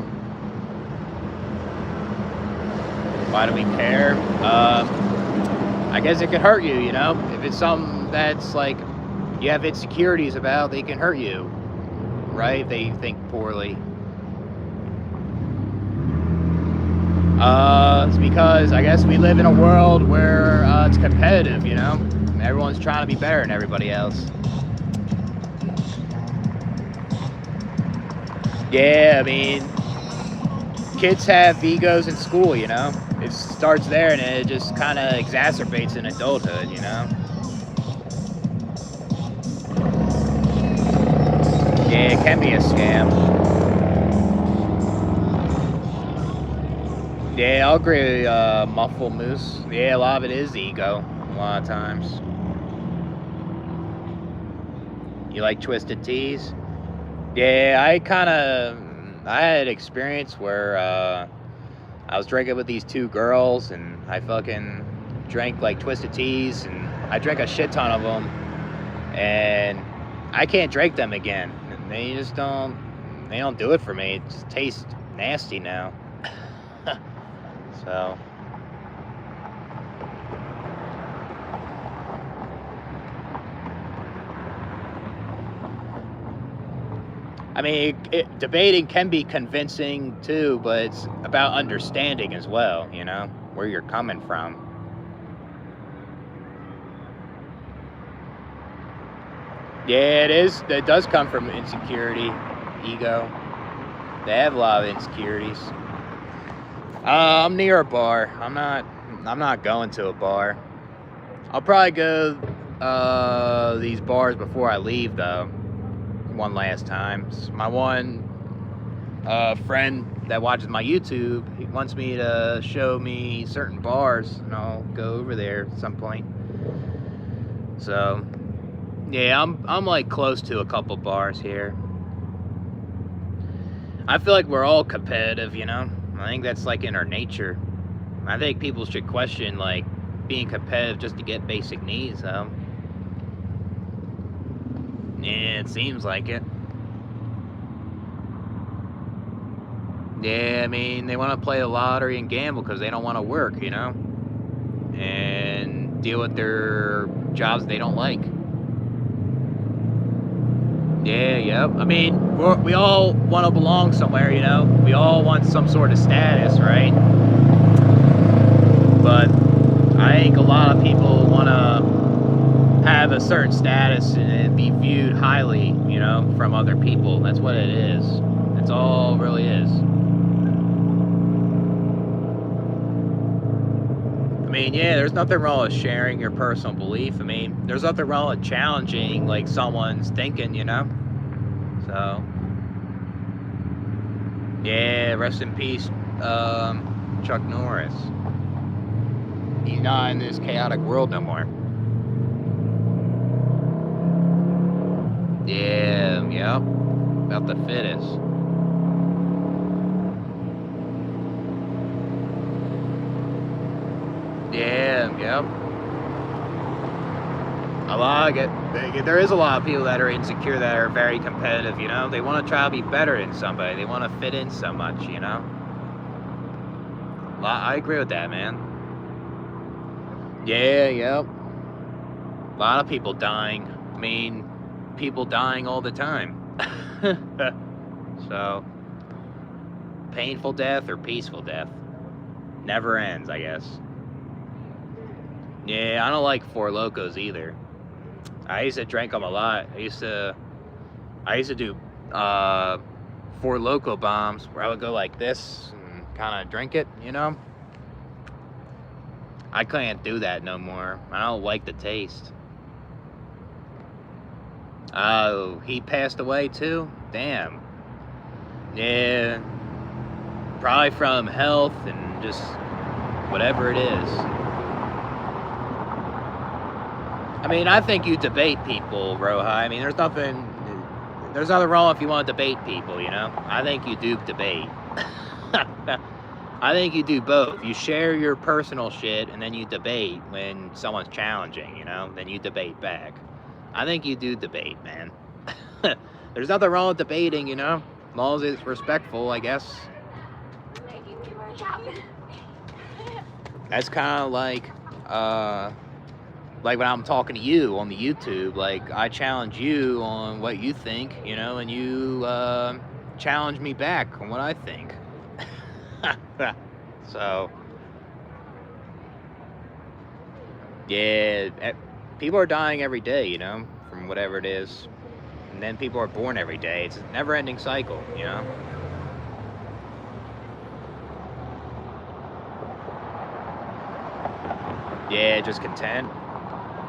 Why do we care? I guess it could hurt you, you know? If it's something that's like you have insecurities about, they can hurt you, right? If they think poorly. It's because I guess we live in a world where it's competitive, you know? Everyone's trying to be better than everybody else. Yeah, I mean, kids have egos in school, you know? It starts there and it just kind of exacerbates in adulthood, you know? Yeah, it can be a scam. Yeah, I'll agree, Muffle Moose. Yeah, a lot of it is ego, a lot of times. You like Twisted Teas? Yeah, I had an experience where I was drinking with these two girls and I fucking drank like Twisted Teas and I drank a shit ton of them and I can't drink them again. They don't do it for me. It just tastes nasty now. So. I mean, debating can be convincing too, but it's about understanding as well, you know, where you're coming from. Yeah, it is. It does come from insecurity, ego. They have a lot of insecurities. I'm near a bar. I'm not going to a bar. I'll probably go these bars before I leave though. One last time. My one friend that watches my YouTube, he wants me to show me certain bars, and I'll go over there at some point. So, yeah, I'm like close to a couple bars here. I feel like we're all competitive, you know? I think that's like in our nature. I think people should question like being competitive just to get basic needs, though. Yeah, it seems like it. Yeah, I mean, they want to play the lottery and gamble because they don't want to work, you know? And deal with their jobs they don't like. Yeah, yep. I mean, we all want to belong somewhere, you know? We all want some sort of status, right? But I think a lot of people want to have a certain status and be viewed highly, you know, from other people. That's what it is. That's all it really is. I mean, yeah, there's nothing wrong with sharing your personal belief. I mean, there's nothing wrong with challenging, like, someone's thinking, you know? So, yeah, rest in peace, Chuck Norris. He's not in this chaotic world no more. Yeah, yep. About the fittest. Yeah, yep. There is a lot of people that are insecure that are very competitive, you know? They want to try to be better than somebody. They want to fit in so much, you know? I agree with that, man. Yeah, yep. A lot of people dying. I mean, people dying all the time. So, painful death or peaceful death? Never ends, I guess. Yeah, I don't like Four Locos either. I used to drink them a lot. I used to do Four Loco bombs where I would go like this and kind of drink it, you know? I can't do that no more. I don't like the taste. Oh, he passed away too? Damn. Yeah. Probably from health and just whatever it is. I mean, I think you debate people, Roja. I mean, there's nothing wrong if you want to debate people, you know? I think you do debate. I think you do both. You share your personal shit and then you debate when someone's challenging, you know? Then you debate back. I think you do debate, man. There's nothing wrong with debating, you know? As long as it's respectful, I guess. That's kind of like when I'm talking to you on the YouTube, like I challenge you on what you think, you know, and you challenge me back on what I think. So, yeah, people are dying every day, you know, from whatever it is. And then people are born every day. It's a never-ending cycle, you know? Yeah, just content.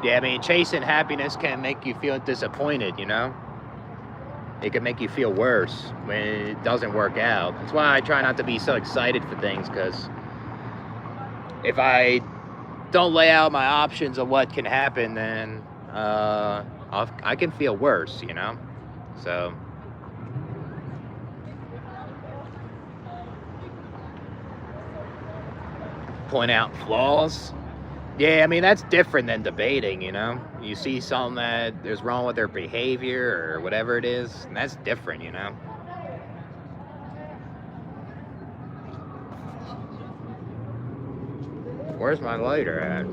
Yeah, I mean, chasing happiness can make you feel disappointed, you know? It can make you feel worse when it doesn't work out. That's why I try not to be so excited for things, because if I don't lay out my options of what can happen, then I can feel worse, you know? So, point out flaws. Yeah, I mean, that's different than debating, you know? You see something that is wrong with their behavior or whatever it is, and that's different, you know? Where's my lighter at?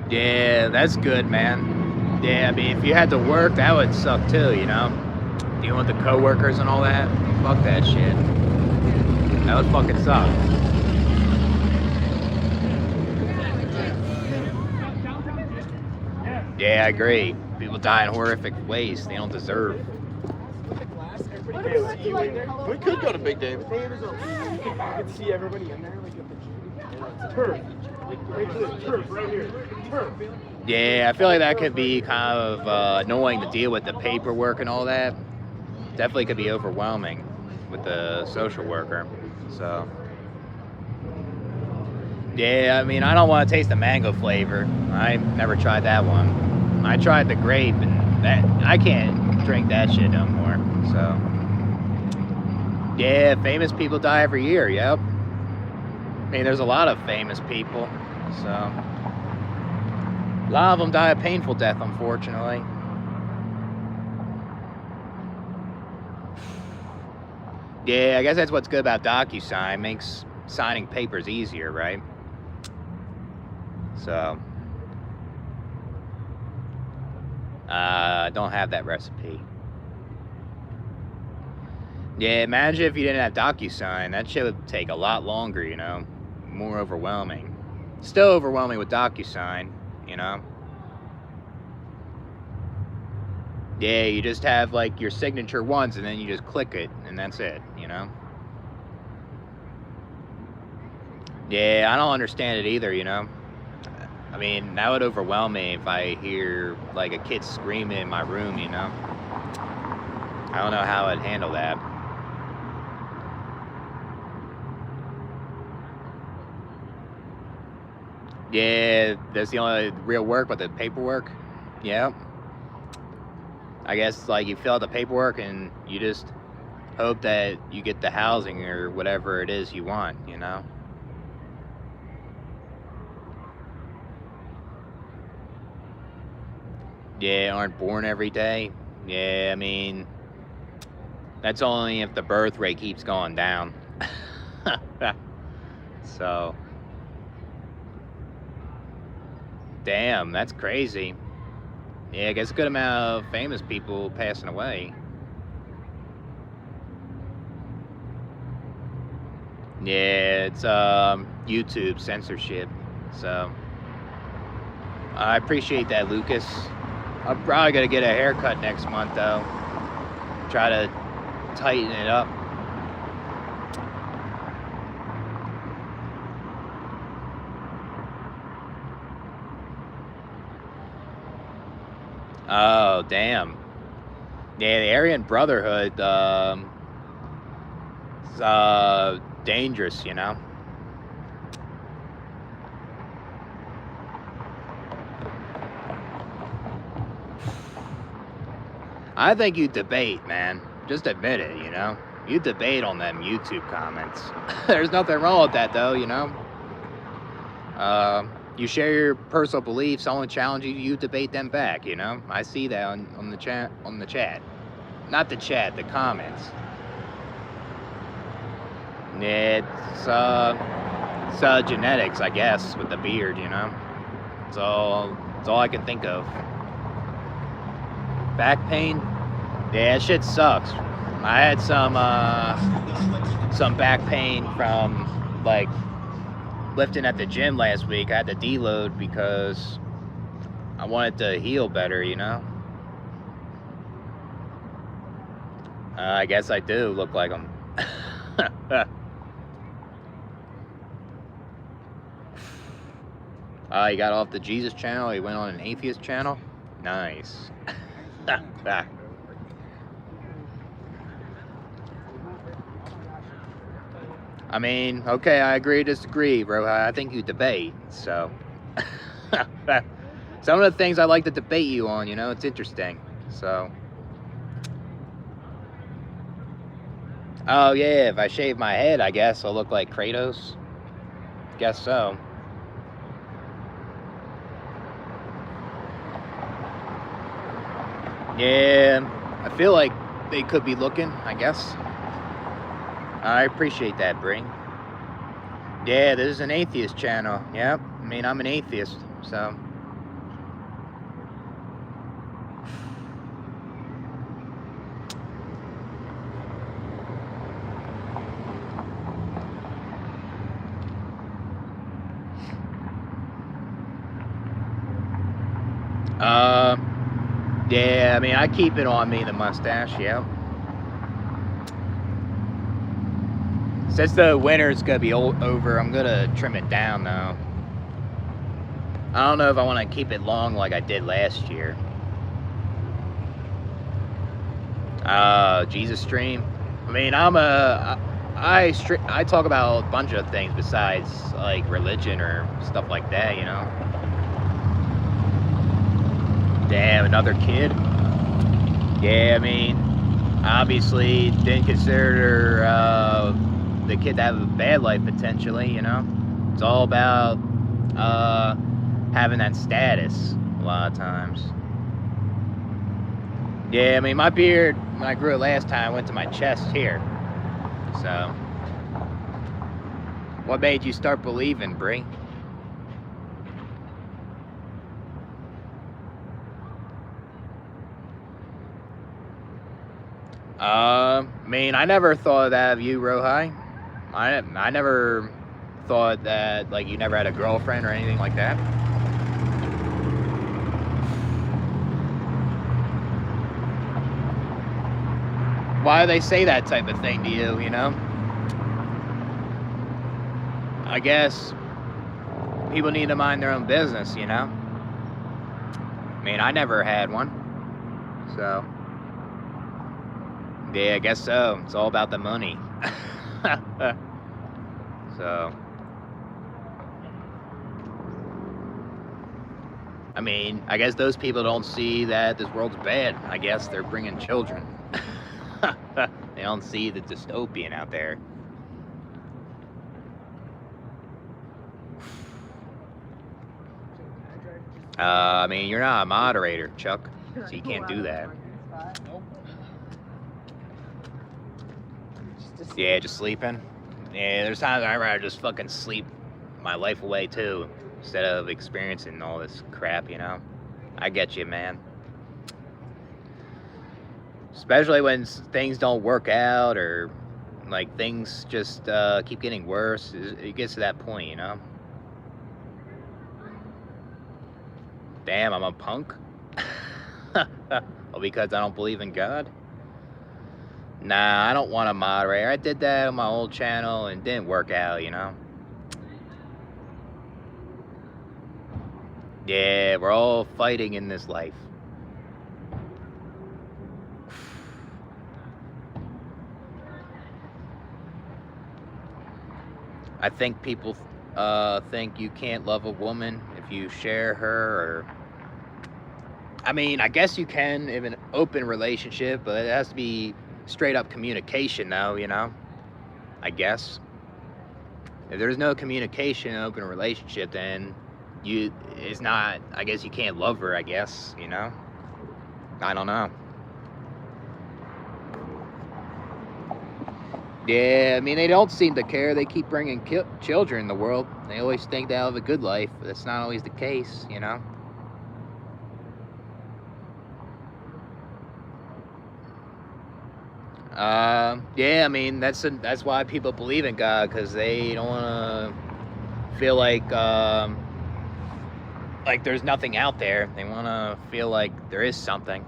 Yeah, that's good, man. Yeah, I mean, if you had to work, that would suck too, you know? Dealing with the coworkers and all that. Fuck that shit. That would fucking suck. Yeah, I agree. People die in horrific ways they don't deserve. We could go to Big David. You could see everybody in there, like at the turf. Turf right here. Turf. Yeah, I feel like that could be kind of annoying to deal with the paperwork and all that. Definitely could be overwhelming with the social worker. So, yeah, I mean, I don't want to taste the mango flavor. I never tried that one. I tried the grape, and that I can't drink that shit no more. So, yeah, famous people die every year. Yep. I mean, there's a lot of famous people. So, a lot of them die a painful death, unfortunately. Yeah, I guess that's what's good about DocuSign. Makes signing papers easier, right? So, I don't have that recipe. Yeah, imagine if you didn't have DocuSign. That shit would take a lot longer, you know? More overwhelming. Still overwhelming with DocuSign, you know? Yeah, you just have like your signature once and then you just click it and that's it, you know? Yeah, I don't understand it either, you know? I mean, that would overwhelm me if I hear like a kid screaming in my room, you know? I don't know how I'd handle that. Yeah, that's the only real work with the paperwork. Yeah. I guess like you fill out the paperwork and you just hope that you get the housing or whatever it is you want, you know? Yeah, aren't born every day. Yeah, I mean, that's only if the birth rate keeps going down. So, Damn, that's crazy. Yeah, I guess a good amount of famous people passing away. Yeah, it's YouTube censorship. So I appreciate that, Lucas. I'm probably gonna get a haircut next month though. Try to tighten it up. Oh, damn. Yeah, the Aryan Brotherhood is dangerous, you know? I think you debate, man. Just admit it, you know? You debate on them YouTube comments. There's nothing wrong with that, though, you know? You share your personal beliefs, someone challenges you, you debate them back, you know? I see that on the chat. Not the chat, the comments. It's genetics, I guess, with the beard, you know? It's all I can think of. Back pain? Yeah, that shit sucks. I had some back pain from, like, lifting at the gym last week. I had to deload because I wanted to heal better, you know? I guess I do look like them. He got off the Jesus channel. He went on an atheist channel. Nice. I mean, okay, I agree to disagree, bro. I think you debate, so. Some of the things I like to debate you on, you know, it's interesting, so. Oh, yeah, if I shave my head, I guess I'll look like Kratos. Guess so. Yeah, I feel like they could be looking, I guess. I appreciate that, Bree. Yeah, this is an atheist channel. Yep, I mean, I'm an atheist, so. Yeah, I mean, I keep it on me, the mustache, yeah. Since the winter's gonna be over, I'm gonna trim it down, though. I don't know if I want to keep it long like I did last year. Jesus stream. I mean, I talk about a bunch of things besides, like, religion or stuff like that, you know? Damn, another kid? Yeah, I mean, obviously didn't consider the kid to have a bad life potentially, you know? It's all about having that status a lot of times. Yeah, I mean, my beard, when I grew it last time, went to my chest here. So, what made you start believing, Bree? I mean, I never thought of that of you, Rohai. I never thought that, like, you never had a girlfriend or anything like that. Why do they say that type of thing to you, you know? I guess people need to mind their own business, you know? I mean, I never had one, so. Yeah, I guess so. It's all about the money. So. I mean, I guess those people don't see that this world's bad. I guess they're bringing children. They don't see the dystopian out there. I mean, you're not a moderator, Chuck, so you can't do that. Yeah, just sleeping. Yeah, there's times I'd rather just fucking sleep my life away too, instead of experiencing all this crap, you know? I get you, man. Especially when things don't work out, or like things just keep getting worse. It gets to that point, you know? Damn, I'm a punk? Well, because I don't believe in God? Nah, I don't want a moderator. I did that on my old channel and it didn't work out, you know? Yeah, we're all fighting in this life. I think people think you can't love a woman if you share her, or... I mean, I guess you can in an open relationship, but it has to be straight up communication though, you know? I guess. If there's no communication in an open relationship, then it's not, I guess you can't love her, I guess, you know? I don't know. Yeah, I mean, they don't seem to care. They keep bringing children in the world. They always think they'll have a good life, but that's not always the case, you know? Yeah, I mean, that's why people believe in God, because they don't want to feel like there's nothing out there. They want to feel like there is something.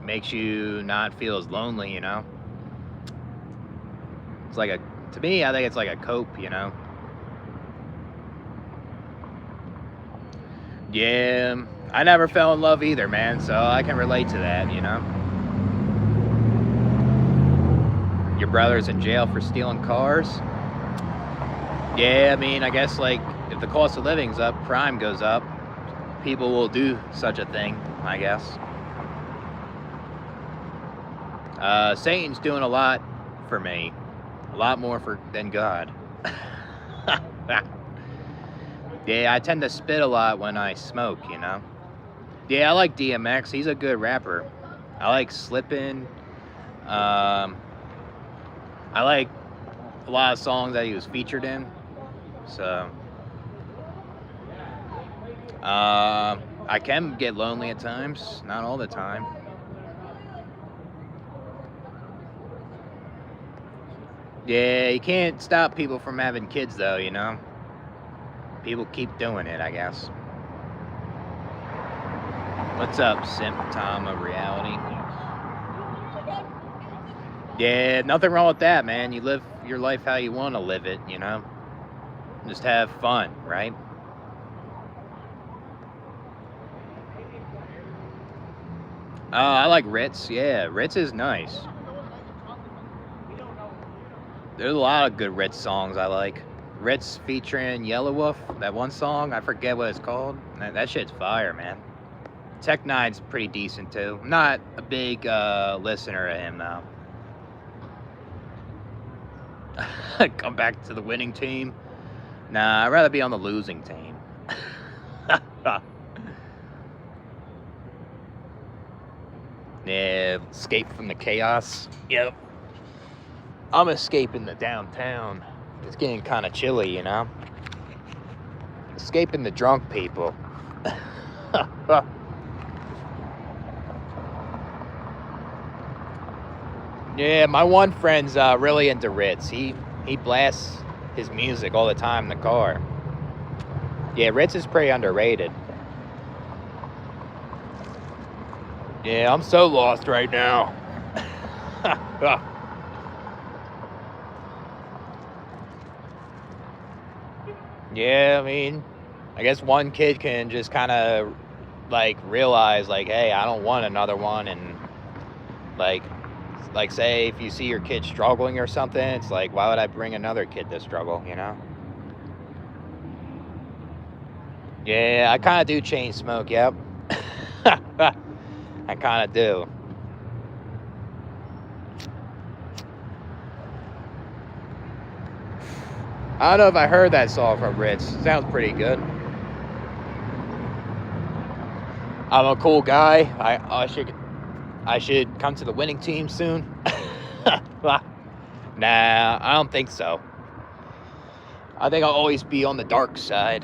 Makes you not feel as lonely, you know? It's like to me, I think it's like a cope, you know? Yeah, I never fell in love either, man, so I can relate to that, you know? Your brother's in jail for stealing cars? Yeah, I mean, I guess, like, if the cost of living's up, crime goes up, people will do such a thing, I guess. Satan's doing a lot for me. A lot more than God. Yeah, I tend to spit a lot when I smoke, you know? Yeah, I like DMX. He's a good rapper. I like Slippin'. I like a lot of songs that he was featured in. So, I can get lonely at times. Not all the time. Yeah, you can't stop people from having kids, though, you know? People keep doing it, I guess. What's up, Simp Tom of Reality? Yeah, nothing wrong with that, man. You live your life how you want to live it, you know? Just have fun, right? Oh, I like Ritz. Yeah, Ritz is nice. There's a lot of good Ritz songs I like. Ritz featuring Yellow Wolf, that one song, I forget what it's called. That shit's fire, man. Tech Nine's pretty decent too. I'm not a big listener of him though. Come back to the winning team. Nah, I'd rather be on the losing team. Yeah, escape from the chaos. Yep. I'm escaping the downtown. It's getting kind of chilly, you know? Escaping the drunk people. Yeah, my one friend's really into Ritz. He blasts his music all the time in the car. Yeah, Ritz is pretty underrated. Yeah, I'm so lost right now. Yeah, I mean, I guess one kid can just kind of, like, realize, like, hey, I don't want another one, and, like, say, if you see your kid struggling or something, it's like, why would I bring another kid to struggle, you know? Yeah, I kind of do chain smoke, yep. I kind of do. I don't know if I heard that song from Ritz. Sounds pretty good. I'm a cool guy. I should come to the winning team soon. Nah, I don't think so. I think I'll always be on the dark side.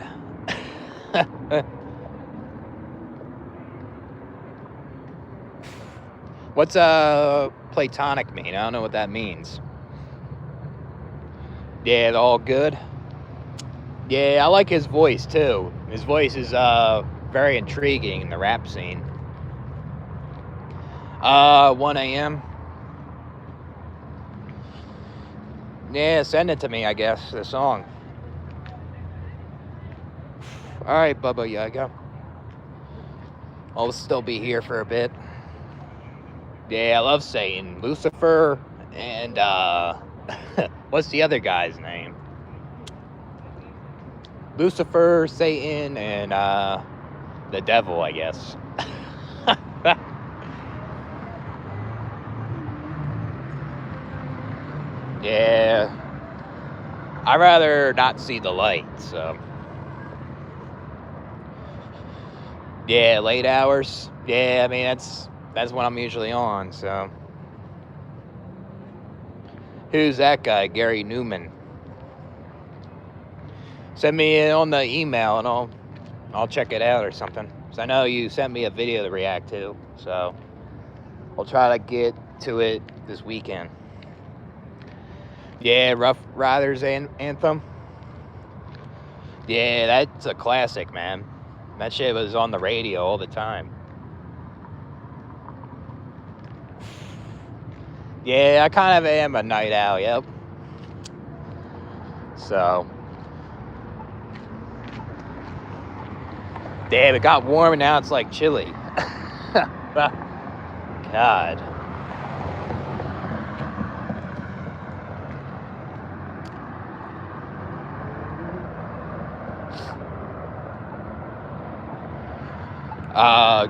What's platonic mean? I don't know what that means. Yeah, it's all good. Yeah, I like his voice too. His voice is very intriguing in the rap scene. 1 a.m. Yeah, send it to me, I guess, the song. Alright, Bubba Yaga. I'll still be here for a bit. Yeah, I love Satan. Lucifer and what's the other guy's name? Lucifer, Satan, and the devil, I guess. Yeah. I'd rather not see the light, so. Yeah, late hours. Yeah, I mean that's when I'm usually on, so. Who's that guy? Gary Newman. Send me on the email and I'll check it out or something. 'Cause I know you sent me a video to react to, so I'll try to get to it this weekend. Yeah, Rough Riders Anthem. Yeah, that's a classic, man. That shit was on the radio all the time. Yeah, I kind of am a night owl, yep. So. Damn, it got warm and now it's like chilly. God.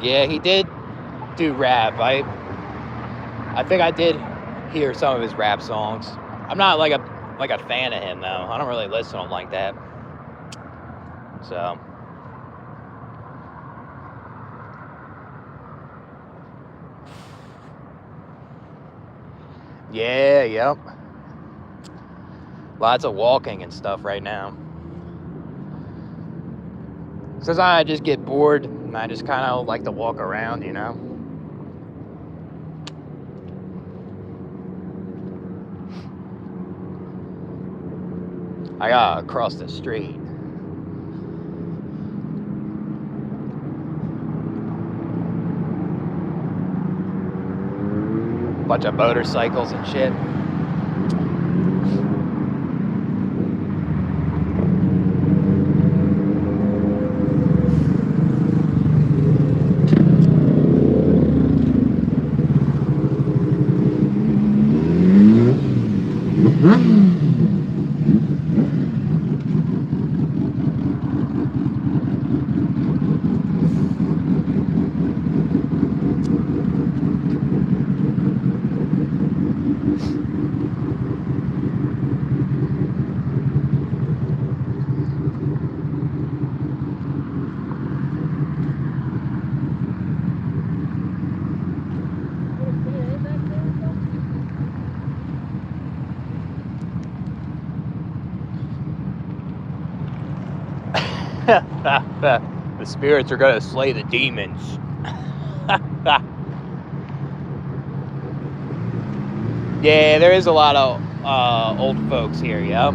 Yeah, he did do rap. I think I did hear some of his rap songs. I'm not like a fan of him though. I don't really listen to him like that. So. Yeah, yep. Lots of walking and stuff right now. Sometimes I just get bored and I just kind of like to walk around, you know? I gotta cross the street. Bunch of motorcycles and shit. The spirits are gonna slay the demons. Yeah, there is a lot of old folks here, yep.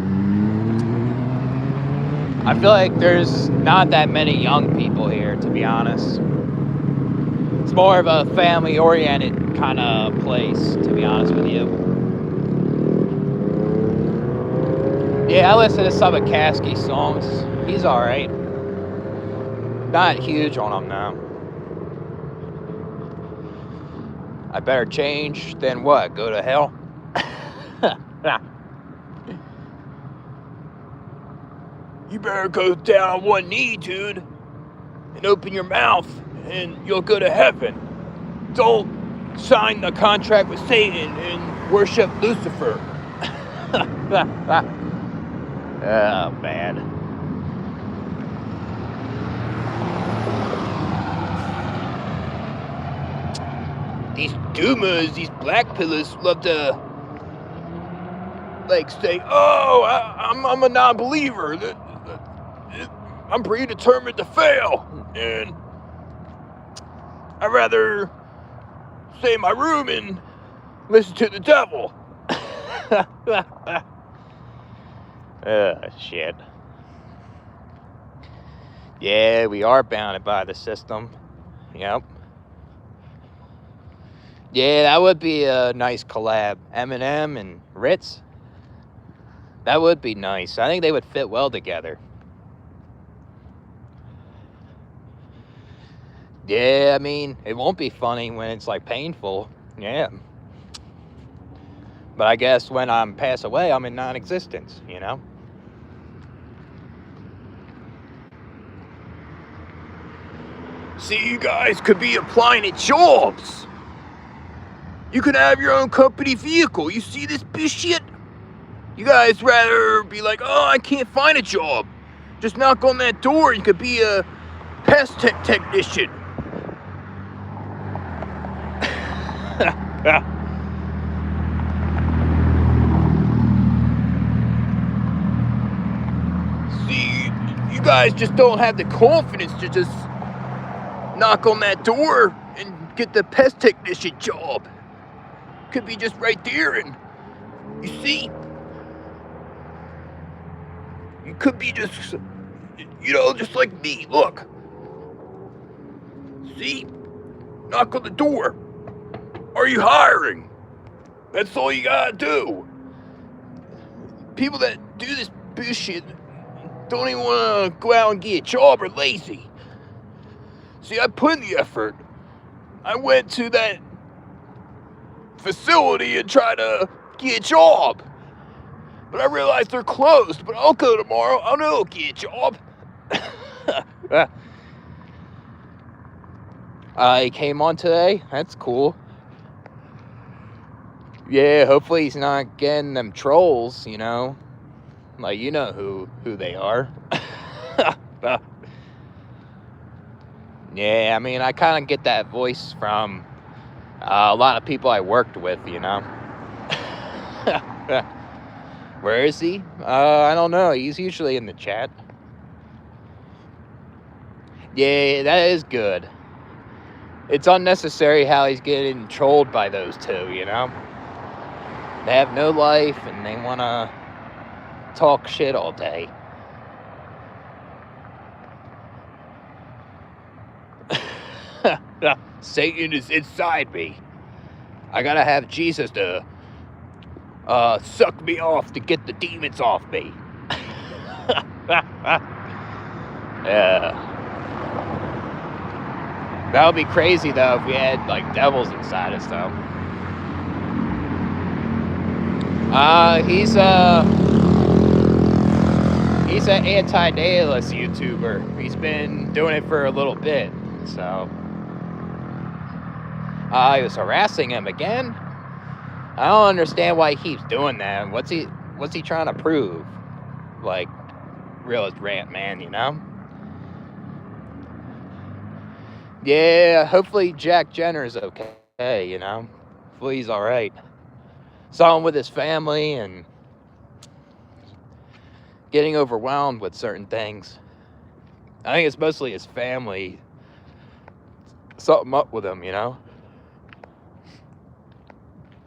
I feel like there's not that many young people here, to be honest. It's more of a family-oriented kind of place, to be honest with you. Yeah, I listen to some of Caskey's songs. He's alright. Not huge on him now. I better change, then what? Go to hell? You better go down on one knee, dude, and open your mouth, and you'll go to heaven. Don't sign the contract with Satan and worship Lucifer. Oh, man. These doomers, these black pillars love to like say, oh, I'm a non-believer. I'm predetermined to fail, and I'd rather stay in my room and listen to the devil. Shit. Yeah, we are bounded by the system. Yep. Yeah, that would be a nice collab. Eminem and Ritz. That would be nice. I think they would fit well together. Yeah, I mean, it won't be funny when it's like painful. Yeah. But I guess when I'm pass away, I'm in non-existence, you know? See, you guys could be applying at jobs. You could have your own company vehicle. You see this shit? You guys rather be like, oh, I can't find a job. Just knock on that door. You could be a pest technician. See, you guys just don't have the confidence to just knock on that door and get the pest technician job. Could be just right there, and you see, you could be just, just like me. Look, see, knock on the door. Are you hiring? That's all you gotta do. People that do this bullshit don't even want to go out and get a job or lazy. See, I put in the effort. I went to that facility and tried to get a job. But I realized they're closed. But I'll go tomorrow. I know I'll get a job. He came on today. That's cool. Yeah, hopefully he's not getting them trolls, you know? Like, you know who they are. Yeah, I mean, I kind of get that voice from a lot of people I worked with, you know? Where is he? I don't know. He's usually in the chat. Yeah, that is good. It's unnecessary how he's getting trolled by those two, you know? They have no life and they want to talk shit all day. Satan is inside me. I gotta have Jesus to suck me off to get the demons off me. Yeah. That would be crazy though if we had like devils inside us though. He's an anti-nihilist YouTuber. He's been doing it for a little bit, so I was harassing him again. I don't understand why he keeps doing that. What's he trying to prove? Like, realist rant man, you know? Yeah, hopefully Jack Jenner's okay, you know? Hopefully he's alright. Saw him with his family and getting overwhelmed with certain things. I think it's mostly his family. Something up with him, you know?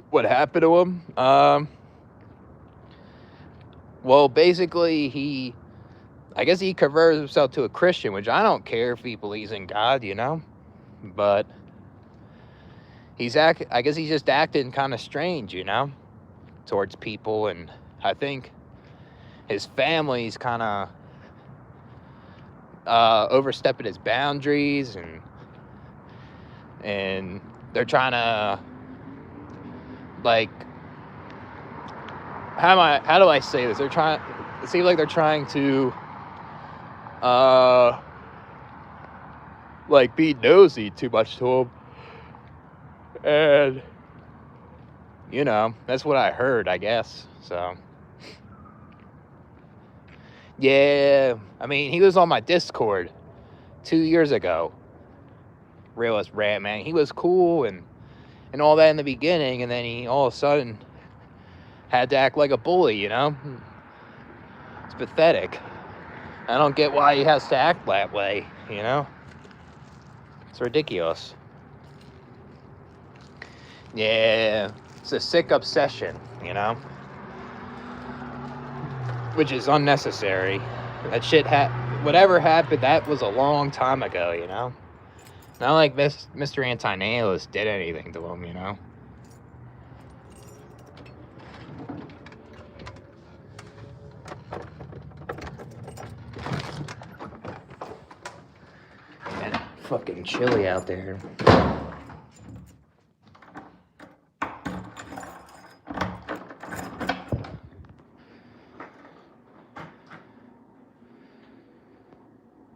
What happened to him? Well, basically, I guess he converted himself to a Christian, which I don't care if he believes in God, you know? But I guess he's just acting kind of strange, you know? Towards people, and I think his family's kind of overstepping his boundaries, and they're trying to, like, how do I say this? It seems like they're trying to like be nosy too much to him, and you know, that's what I heard, I guess. So yeah, I mean, he was on my Discord 2 years ago. Realist rant man, he was cool and all that in the beginning, and then he all of a sudden had to act like a bully, you know? It's pathetic. I don't get why he has to act that way, you know? It's ridiculous. Yeah, it's a sick obsession, you know? Which is unnecessary. That shit whatever happened, that was a long time ago, you know? Not like Mr. Anti-Nihilist did anything to him, you know? Man, fucking chilly out there.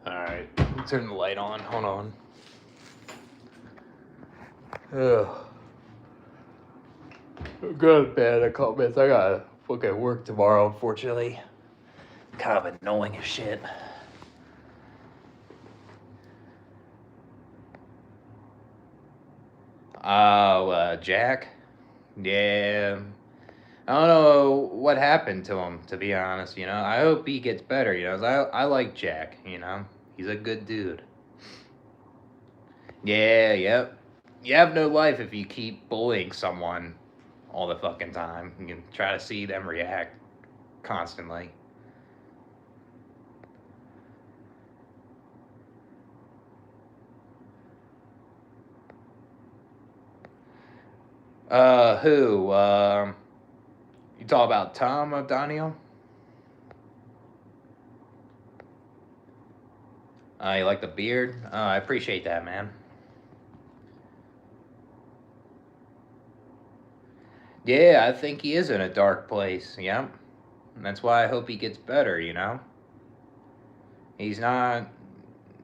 Alright, turn the light on. Hold on. Ugh. Go to bed in a couple minutes. I gotta fucking work tomorrow, unfortunately. Kind of annoying as shit. Oh, Jack? Yeah. I don't know what happened to him, to be honest, you know? I hope he gets better, you know? I like Jack, you know? He's a good dude. Yeah, yep. You have no life if you keep bullying someone all the fucking time. You can try to see them react constantly. Who? You talk about Tom O'Donnell? You like the beard? I appreciate that, man. Yeah, I think he is in a dark place. Yep. And that's why I hope he gets better, you know? He's not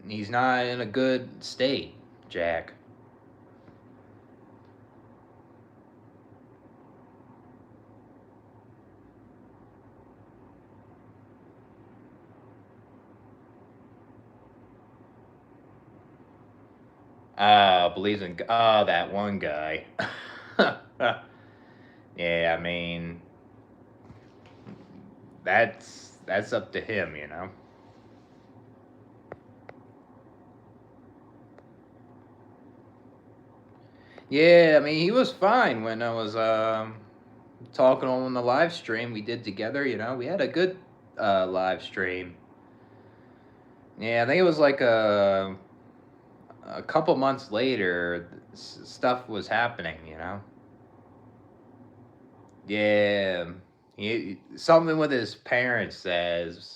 in a good state, Jack. Believes in that one guy. Yeah, I mean that's up to him, you know. Yeah, I mean he was fine when I was talking to him on the live stream we did together, you know. We had a good live stream. Yeah, I think it was like a couple months later stuff was happening, you know. Yeah, something with his parents says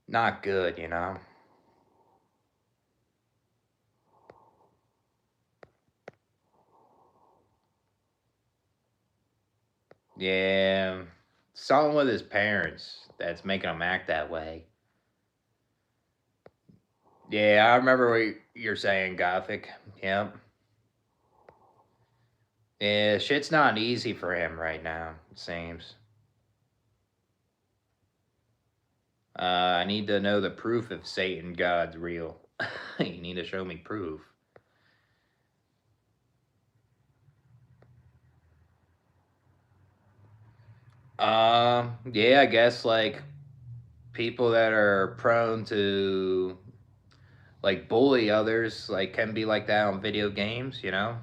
not good, you know. Yeah, something with his parents that's making him act that way. Yeah, I remember what you're saying, Gothic. Yep. Yeah, shit's not easy for him right now, it seems. I need to know the proof if Satan God's real. You need to show me proof. Yeah, I guess like people that are prone to like bully others like can be like that on video games, you know?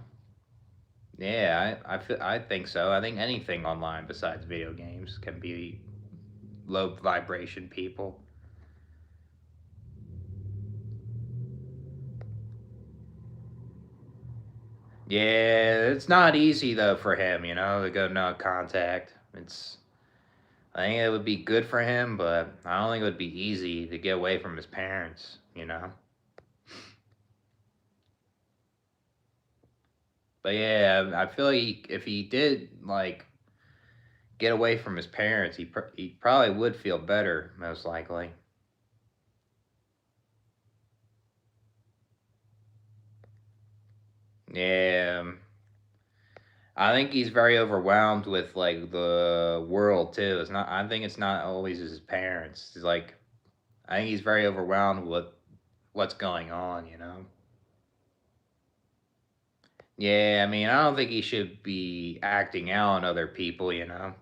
Yeah, I think so. I think anything online besides video games can be low vibration people. Yeah, it's not easy though for him, you know, to go no contact. I think it would be good for him, but I don't think it would be easy to get away from his parents, you know. But yeah, I feel like if he did like get away from his parents, he probably would feel better, most likely. Yeah, I think he's very overwhelmed with like the world too. It's not. I think it's not always his parents. It's like I think he's very overwhelmed with what's going on. You know. Yeah, I mean, I don't think he should be acting out on other people, you know?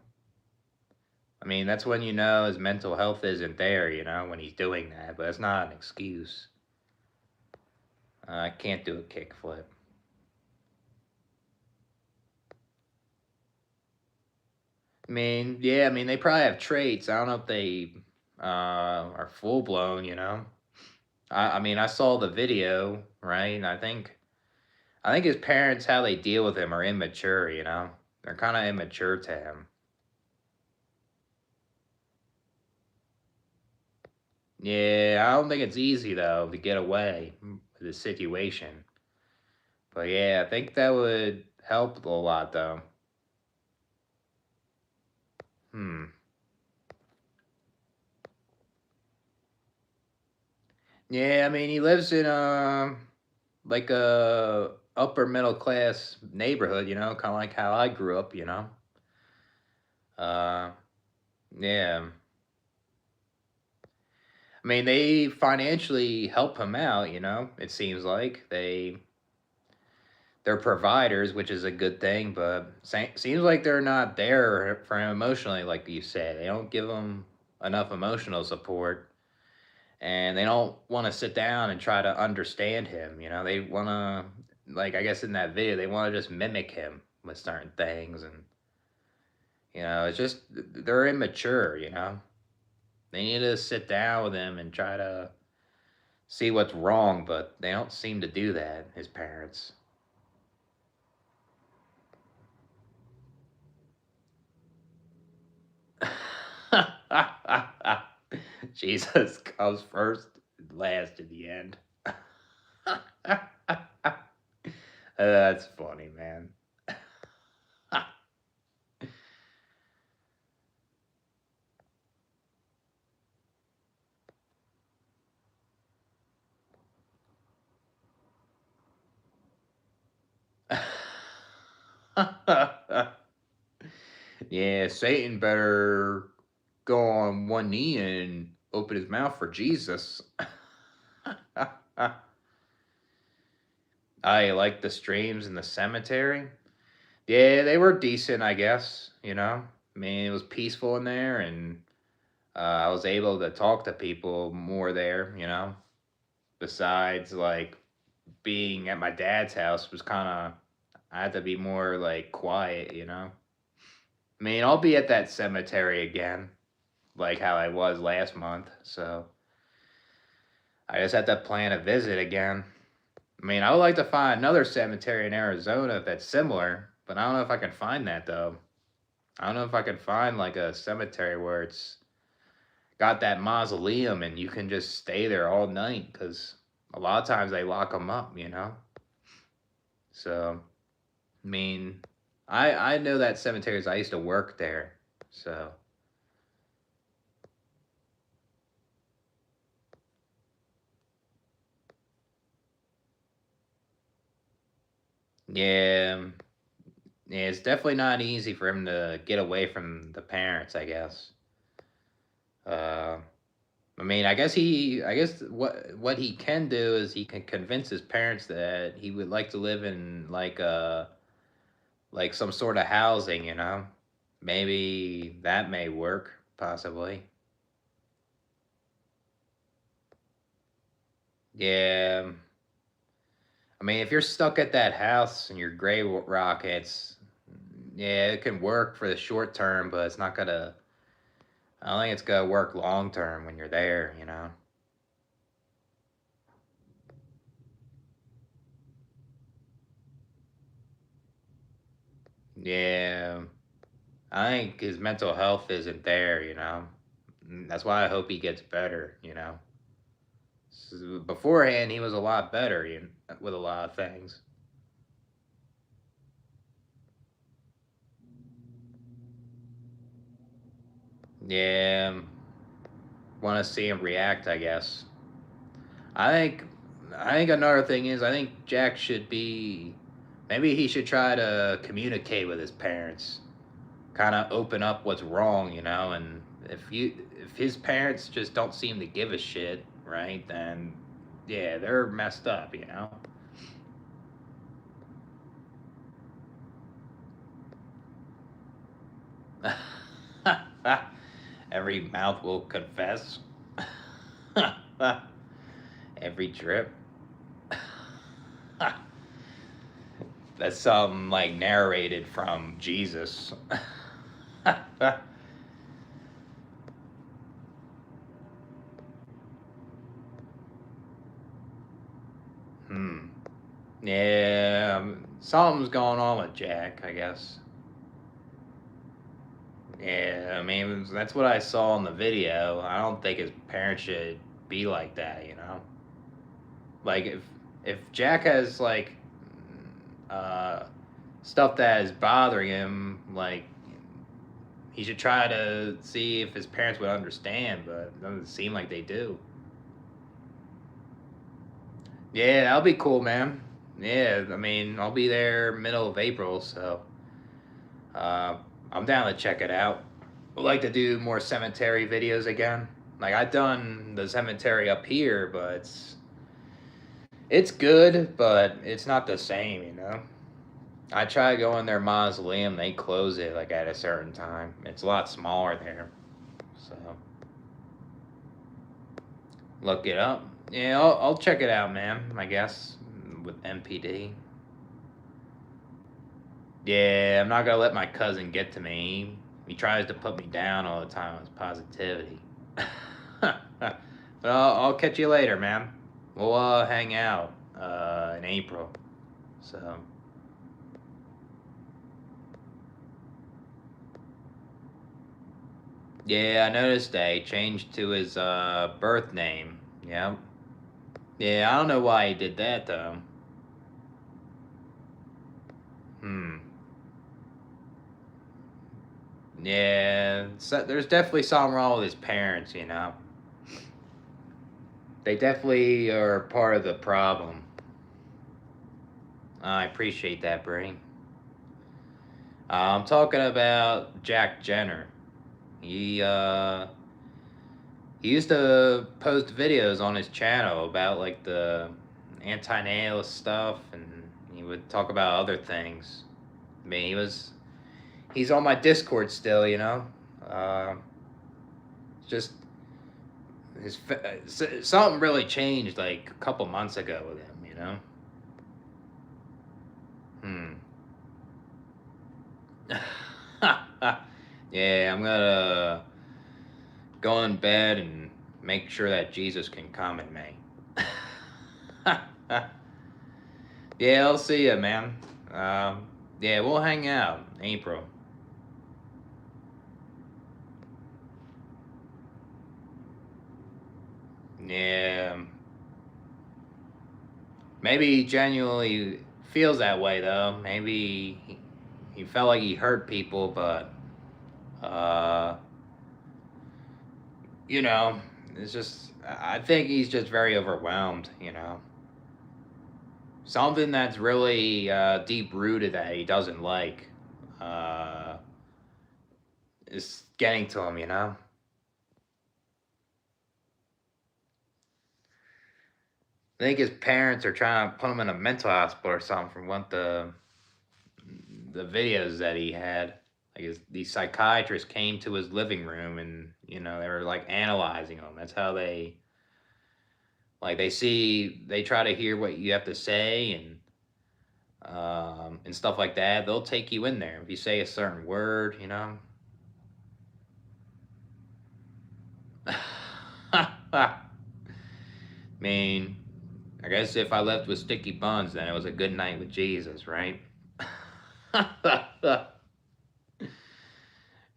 I mean, that's when you know his mental health isn't there, you know, when he's doing that, but it's not an excuse. I can't do a kickflip. I mean, yeah, I mean, they probably have traits. I don't know if they are full blown, you know? I mean, I saw the video, right? And I think his parents, how they deal with him, are immature. You know, they're kind of immature to him. Yeah, I don't think it's easy though to get away with the situation. But yeah, I think that would help a lot though. Hmm. Yeah, I mean, he lives in like a upper middle class neighborhood. You know, kind of like how I grew up. You know. Uh, yeah. I mean, they financially help him out, you know. It seems like they're providers, which is a good thing, but seems like they're not there for him emotionally, like you said. They don't give him enough emotional support, and they don't want to sit down and try to understand him. You know, they want to, like I guess in that video, they want to just mimic him with certain things, and it's just they're immature. You know, they need to sit down with him and try to see what's wrong, but they don't seem to do that, his parents. Jesus comes first, last in the end. That's funny, man. Yeah, Satan better go on one knee and open his mouth for Jesus. I like the streams in the cemetery. Yeah, they were decent, I guess. I mean, it was peaceful in there, and I was able to talk to people more there. Besides like being at my dad's house was kind of I had to be more like quiet. I mean, I'll be at that cemetery again, like how I was last month. So I just had to plan a visit again. I mean, I would like to find another cemetery in Arizona that's similar, but I don't know if I can find that though. I don't know if I can find like a cemetery where it's got that mausoleum and you can just stay there all night because a lot of times they lock them up. So, I mean, I know that cemeteries. I used to work there, so yeah, yeah, it's definitely not easy for him to get away from the parents. I guess. Uh, I mean, I guess what he can do is he can convince his parents that he would like to live in like some sort of housing. Maybe that may work, possibly. Yeah. I mean, if you're stuck at that house and you're gray rockets, yeah, it can work for the short term, but it's not gonna. I don't think it's gonna work long term when you're there. Yeah, I think his mental health isn't there. That's why I hope he gets better. Beforehand, he was a lot better with a lot of things. Yeah, want to see him react, I guess. I think I think another thing is I think Jack should be maybe he should try to communicate with his parents. Kind of open up what's wrong, and if his parents just don't seem to give a shit, right? Then yeah, they're messed up. every mouth will confess. Every trip. That's something like narrated from Jesus. Yeah, something's going on with Jack, I guess. Yeah, I mean, that's what I saw in the video. I don't think his parents should be like that, you know? Like, if Jack has, like, uh, stuff that is bothering him, like, he should try to see if his parents would understand, but it doesn't seem like they do. Yeah, that'll be cool, man. Yeah, I mean, I'll be there middle of April, so uh, I'm down to check it out. I'd like to do more cemetery videos again. Like, I've done the cemetery up here, but it's good, but it's not the same, you know? I try to go in their mausoleum, they close it like at a certain time. It's a lot smaller there. So look it up. Yeah, I'll check it out, man, I guess, with MPD. Yeah, I'm not gonna let my cousin get to me. He tries to put me down all the time with positivity. But I'll catch you later, man. We'll hang out in April. So. Yeah, I noticed they changed to his birth name. Yeah. Yeah, I don't know why he did that though. Yeah, so there's definitely something wrong with his parents, you know. They definitely are part of the problem. I appreciate that, Bree. I'm talking about Jack Jenner. He used to post videos on his channel about like the anti-natalist stuff, and he would talk about other things. I mean, he's on my Discord still, you know. Just something really changed like a couple months ago with him, you know. Yeah, I'm gonna go in bed and make sure that Jesus can come in me. Yeah, I'll see you, man. Yeah, we'll hang out in April. Yeah. Maybe he genuinely feels that way, though. Maybe he felt like he hurt people, but, you know, it's just, I think he's just very overwhelmed, you know. Something that's really deep rooted that he doesn't like is getting to him, you know. I think his parents are trying to put him in a mental hospital or something from what the videos that he had. Like these psychiatrists came to his living room and you know they were like analyzing him. That's how they like they try to hear what you have to say and stuff like that. They'll take you in there if you say a certain word, you know. I mean, I guess if I left with sticky buns, then it was a good night with Jesus, right?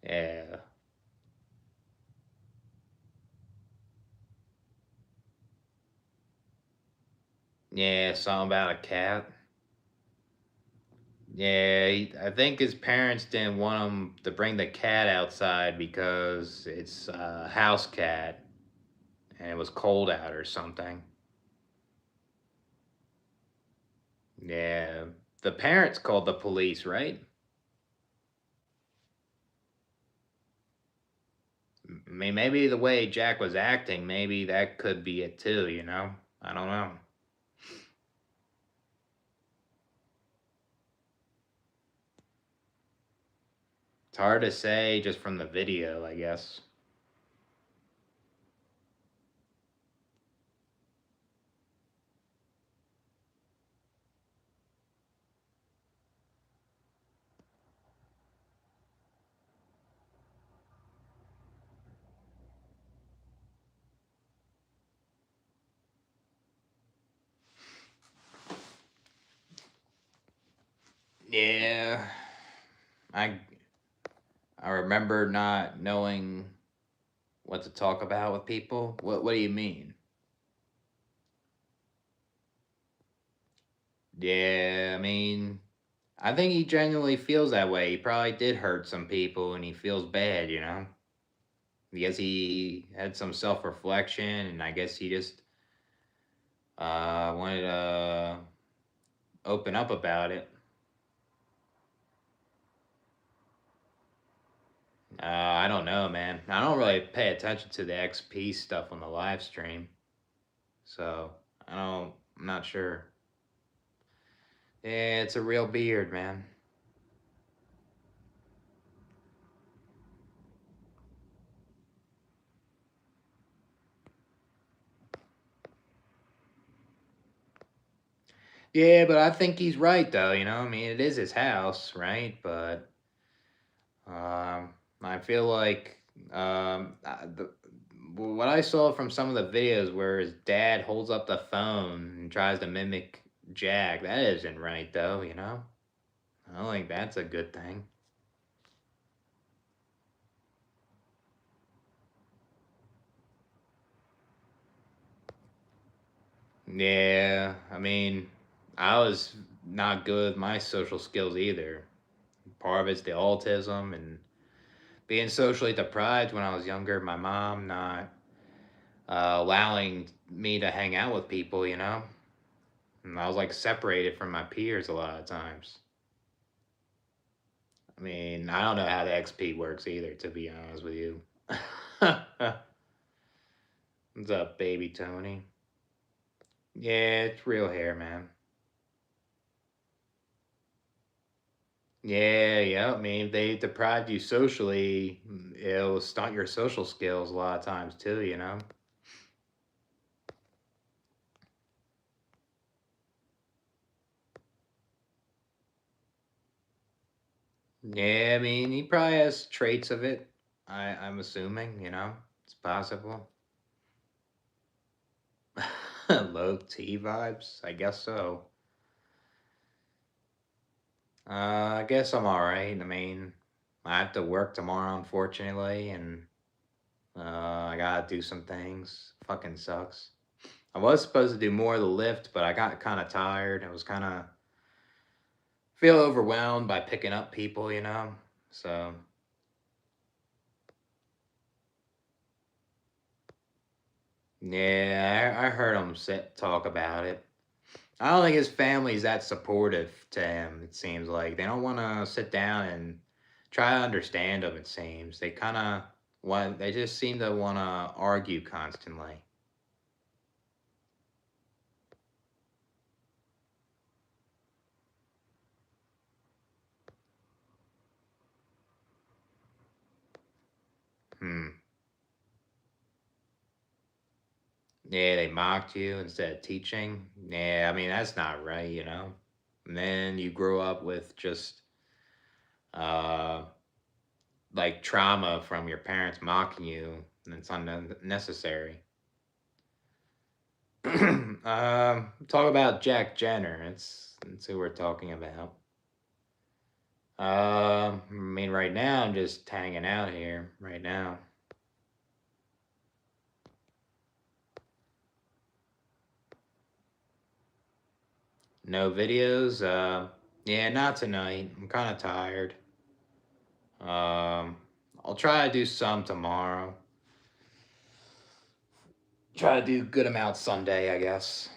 Yeah. Yeah, something about a cat. Yeah, I think his parents didn't want him to bring the cat outside because it's a house cat and it was cold out or something. Yeah, the parents called the police, right? I mean, maybe the way Jack was acting, maybe that could be it too, you know? I don't know. It's hard to say just from the video, I guess. Yeah, I I remember not knowing what to talk about with people. What do you mean? Yeah, I mean, I think he genuinely feels that way. He probably did hurt some people and he feels bad, you know? I guess he had some self reflection and I guess he just wanted to open up about it. I don't know, man. I don't really pay attention to the XP stuff on the live stream. So, I'm not sure. Yeah, it's a real beard, man. Yeah, but I think he's right, though, you know? I mean, it is his house, right? But I feel like what I saw from some of the videos where his dad holds up the phone and tries to mimic Jack, that isn't right, though, you know? I don't think that's a good thing. Yeah, I mean, I was not good with my social skills either. Part of it's the autism and being socially deprived when I was younger. My mom not allowing me to hang out with people, you know? And I was like separated from my peers a lot of times. I mean, I don't know how the XP works either, to be honest with you. What's up, baby Tony? Yeah, it's real hair, man. Yeah, yeah. I mean, they deprive you socially. It'll stunt your social skills a lot of times too, you know? Yeah, I mean, he probably has traits of it. I'm assuming, you know? It's possible. Low T vibes? I guess so. I guess I'm alright. I mean, I have to work tomorrow, unfortunately, and I gotta do some things. Fucking sucks. I was supposed to do more of the lift, but I got kind of tired. I was kind of feel overwhelmed by picking up people, you know? So, yeah, I heard him talk about it. I don't think his family's that supportive to him, it seems like. They don't want to sit down and try to understand him, it seems. They kind of want, they just seem to want to argue constantly. Hmm. Yeah, they mocked you instead of teaching. Yeah, I mean, that's not right, you know? And then you grow up with just, uh, like trauma from your parents mocking you, and it's unnecessary. Talk about Jack Jenner. That's who we're talking about. I mean, right now I'm just hanging out here. Right now, no videos. Yeah, not tonight. I'm kind of tired. Um, I'll try to do some tomorrow. Try to do good amount Sunday, I guess.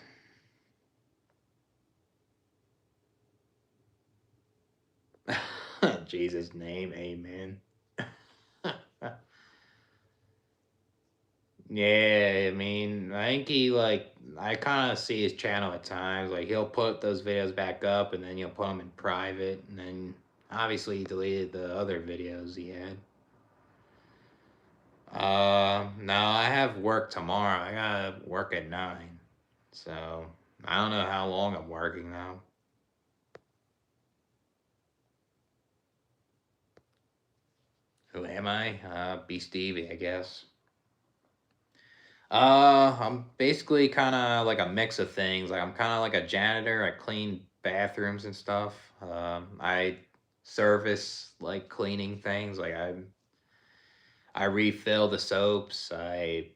Jesus' name, amen. Yeah, I mean, I think he like I kind of see his channel at times. Like he'll put those videos back up, and then he'll put them in private, and then obviously he deleted the other videos he had. No, I have work tomorrow. I gotta work at 9, so I don't know how long I'm working now. Who am I? Bstevie, I guess. I'm basically kind of like a mix of things. Like I'm kind of like a janitor. I clean bathrooms and stuff. I service like cleaning things. Like I refill the soaps. I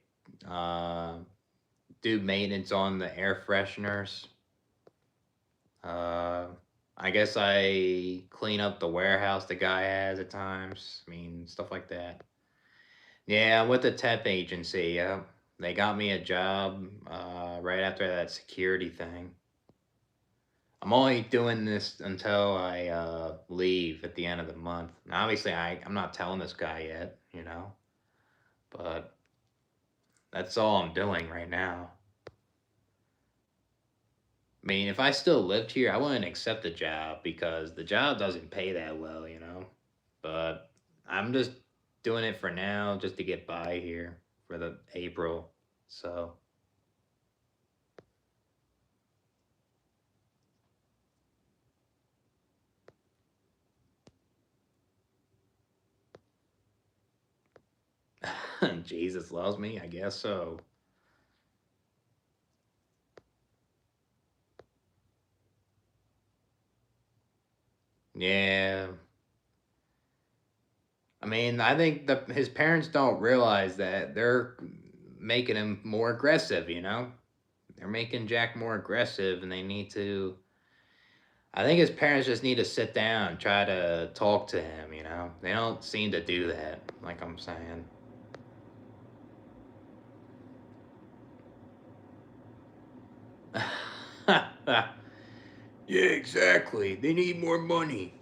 uh, do maintenance on the air fresheners. Uh, I guess I clean up the warehouse the guy has at times. I mean, stuff like that. Yeah, I'm with the temp agency. Yeah, they got me a job right after that security thing. I'm only doing this until I leave at the end of the month. Now, obviously, I'm not telling this guy yet, you know, but that's all I'm doing right now. I mean, if I still lived here, I wouldn't accept the job because the job doesn't pay that well, you know. But I'm just doing it for now, just to get by here for the April. So Jesus loves me, I guess so. Yeah. I mean, I think his parents don't realize that they're making him more aggressive, you know? They're making Jack more aggressive, and they need to. I think his parents just need to sit down and try to talk to him, you know? They don't seem to do that, like I'm saying. Yeah, exactly. They need more money.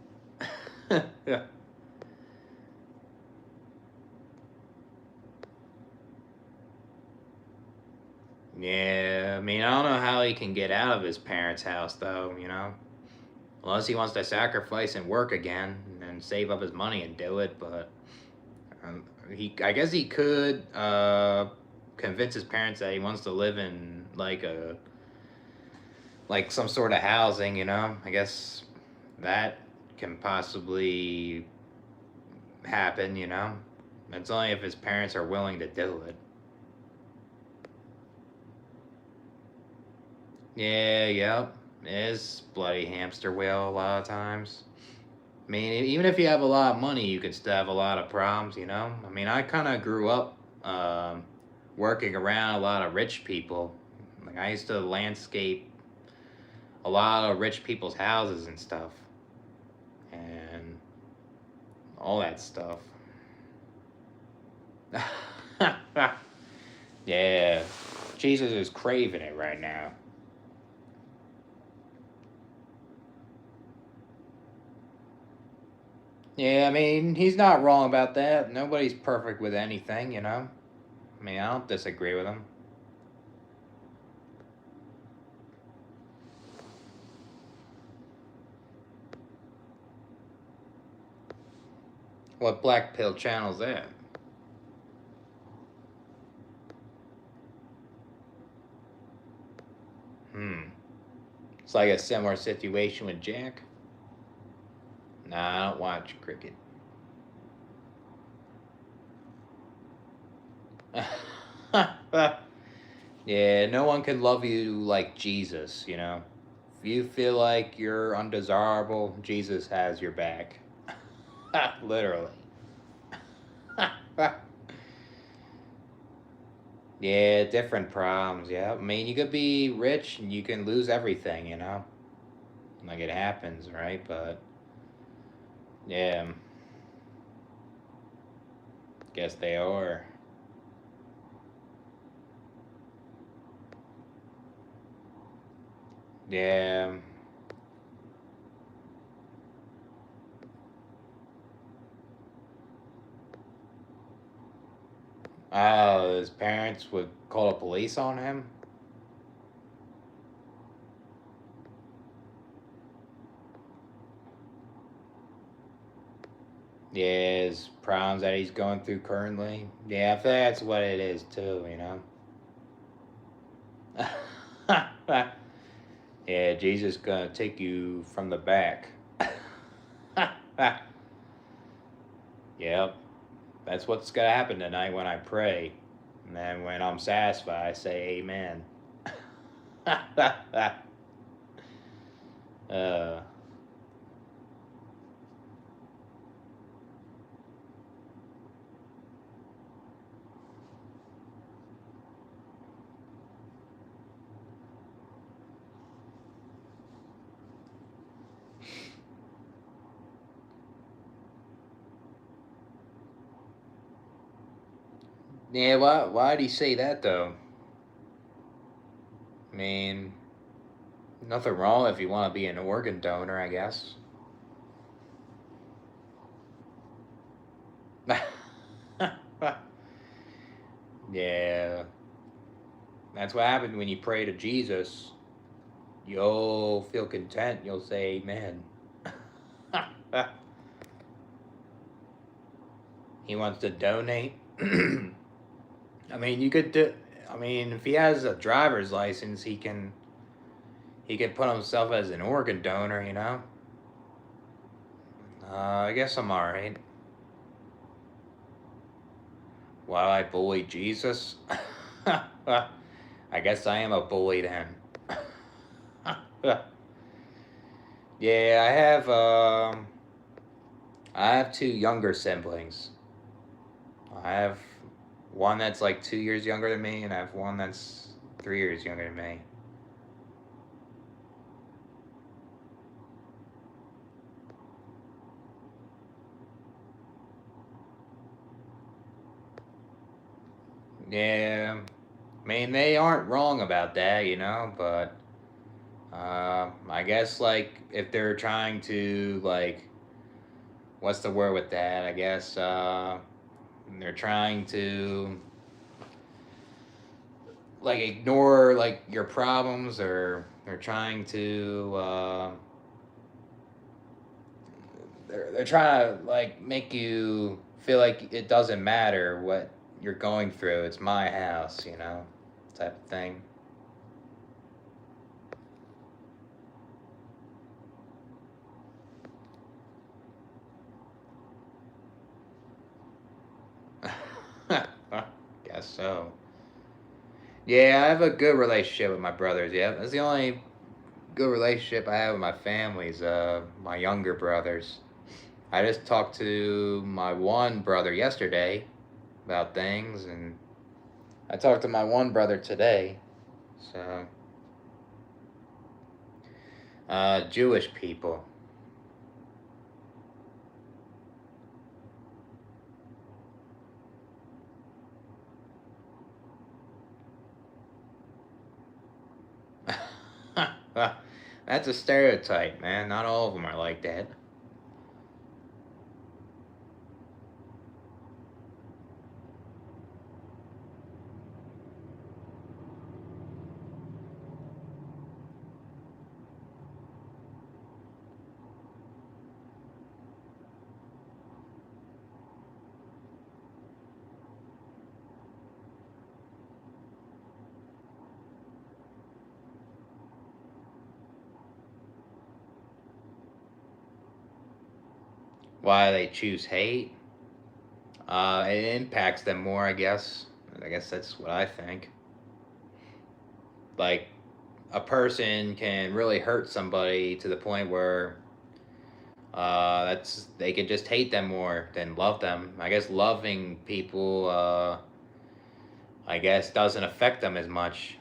Yeah, I mean, I don't know how he can get out of his parents' house, though, you know? Unless he wants to sacrifice and work again and save up his money and do it, but I guess he could convince his parents that he wants to live in like some sort of housing, you know? I guess that can possibly happen, you know? It's only if his parents are willing to do it. Yeah, yep. It is bloody hamster wheel a lot of times. I mean, even if you have a lot of money, you can still have a lot of problems, you know? I mean, I kind of grew up working around a lot of rich people. Like, I used to landscape a lot of rich people's houses and stuff. And all that stuff. Yeah. Jesus is craving it right now. Yeah, I mean, he's not wrong about that. Nobody's perfect with anything, you know? I mean, I don't disagree with him. What black pill channel's that? Hmm. It's like a similar situation with Jack. Nah, I don't watch cricket. Yeah, no one can love you like Jesus, you know? If you feel like you're undesirable, Jesus has your back. Literally. Yeah, different problems, yeah. I mean, you could be rich and you can lose everything, you know? Like it happens, right? But, yeah, guess they are. Yeah. Oh, his parents would call the police on him? Yeah, his problems that he's going through currently. Yeah, I feel like that's what it is too, you know? Yeah, Jesus gonna take you from the back. Yep, that's what's gonna happen tonight when I pray. And then when I'm satisfied, I say amen. uh, Yeah, why'd he say that, though? I mean, nothing wrong if you want to be an organ donor, I guess. Yeah. That's what happens when you pray to Jesus. You'll feel content. You'll say amen. He wants to donate. I mean, you could do. I mean, if he has a driver's license, he can put himself as an organ donor. You know. I guess I'm all right. While I bully Jesus, I guess I am a bully then. Yeah, I have two younger siblings. I have one that's like 2 years younger than me, and I have one that's 3 years younger than me. Yeah, I mean, they aren't wrong about that, you know, but I guess, like, if they're trying to, like, what's the word with that? I guess they're trying to, like, ignore, like, your problems, or they're trying to, they're trying to, like, make you feel like it doesn't matter what you're going through. It's my house, you know, type of thing. Guess so. Yeah, I have a good relationship with my brothers. Yeah, that's the only good relationship I have with my family's my younger brothers. I just talked to my one brother yesterday about things, and I talked to my one brother today. So, Jewish people. That's a stereotype, man. Not all of them are like that. Why they choose hate? It impacts them more, I guess. I guess that's what I think. Like, a person can really hurt somebody to the point where they can just hate them more than love them. I guess loving people, I guess, doesn't affect them as much.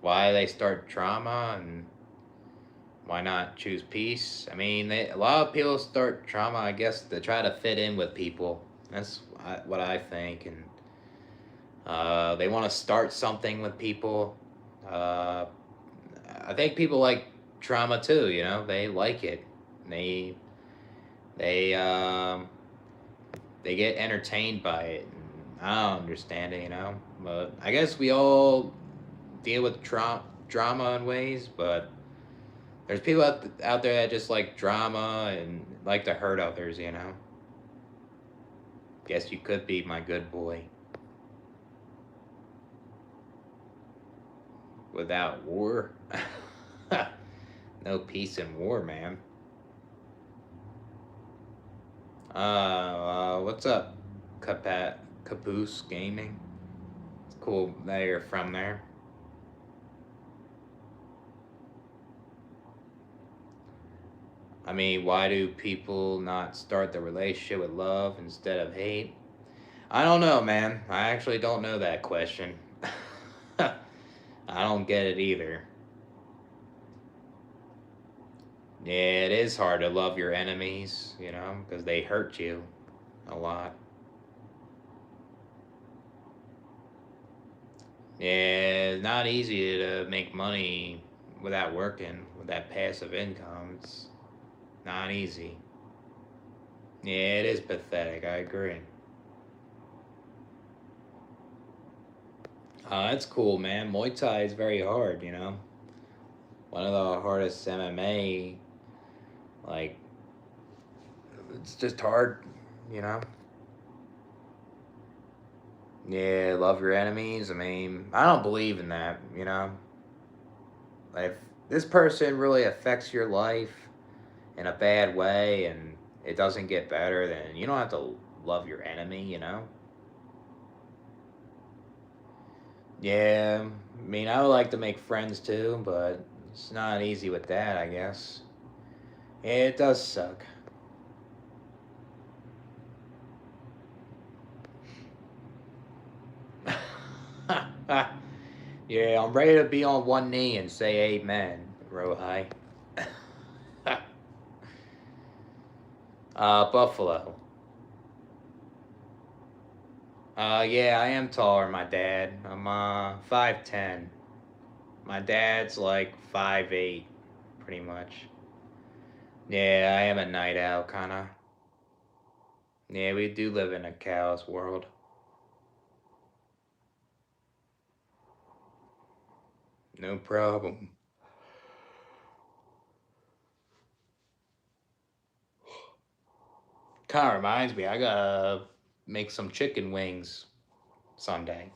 Why they start trauma, and why not choose peace? I mean, a lot of people start trauma, I guess, to try to fit in with people. That's what I think, and they want to start something with people. Uh, I think people like trauma too. You know, they like it. They they um, they get entertained by it. And I don't understand it, you know. But I guess we all deal with drama in ways. But there's people out there that just like drama and like to hurt others. You know. Guess you could be my good boy. Without war. No peace in war, man. What's up, Caboose Gaming? It's cool that you're from there. I mean, why do people not start the relationship with love instead of hate? I don't know, man. I actually don't know that question. I don't get it either. Yeah, it is hard to love your enemies, you know, because they hurt you a lot. Yeah, it's not easy to make money without working, with that passive income. It's not easy. Yeah, it is pathetic. I agree. That's cool, man. Muay Thai is very hard, you know? One of the hardest MMA. Like, it's just hard, you know? Yeah, love your enemies. I mean, I don't believe in that, you know? If this person really affects your life in a bad way and it doesn't get better, then you don't have to love your enemy, you know? Yeah, I mean, I would like to make friends too, but it's not easy with that, I guess. It does suck. Yeah, I'm ready to be on one knee and say amen, Rohai. Buffalo. Yeah, I am taller than my dad. I'm 5'10". My dad's like 5'8", pretty much. Yeah, I am a night owl, kinda. Yeah, we do live in a cow's world. No problem. Kinda reminds me, I gotta make some chicken wings Sunday.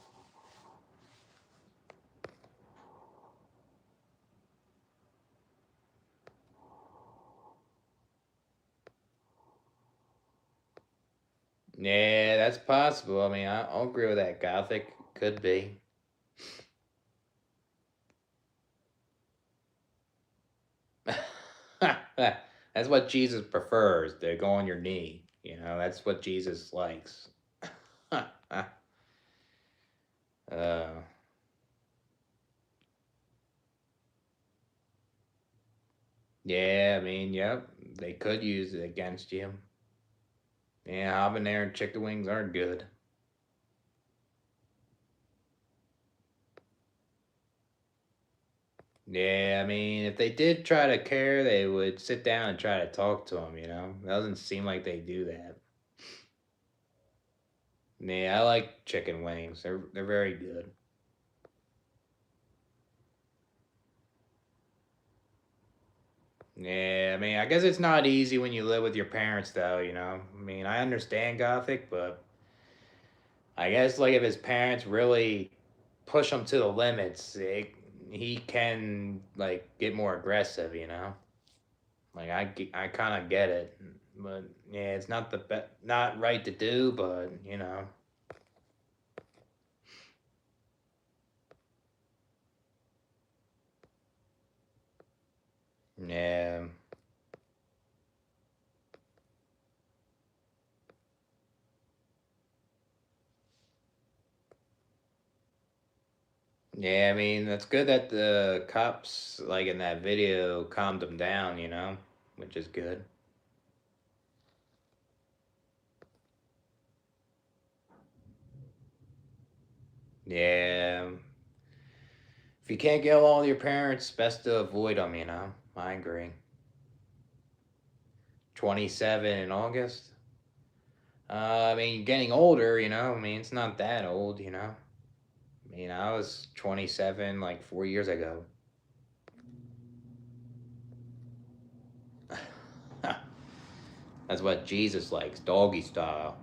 Yeah, that's possible. I mean, I'll agree with that. Gothic could be. That's what Jesus prefers, to go on your knee. You know, that's what Jesus likes. uh, yeah, I mean, yep, they could use it against you. Yeah, habanero and chicken wings aren't good. Yeah, I mean, if they did try to care, they would sit down and try to talk to him, you know? It doesn't seem like they do that. Yeah, I like chicken wings. They're very good. Yeah, I mean, I guess it's not easy when you live with your parents, though, you know? I mean, I understand Gothic, but I guess, like, if his parents really push him to the limits, he can, like, get more aggressive, you know? Like, I kind of get it. But, yeah, it's not not right to do, but, you know. Yeah. Yeah, I mean, that's good that the cops, like, in that video, calmed him down, you know? Which is good. Yeah. If you can't get along with your parents, best to avoid them, you know? I agree. 27 in August. I mean, getting older, you know? I mean, it's not that old, you know? I mean, I was 27 like 4 years ago. That's what Jesus likes, doggy style.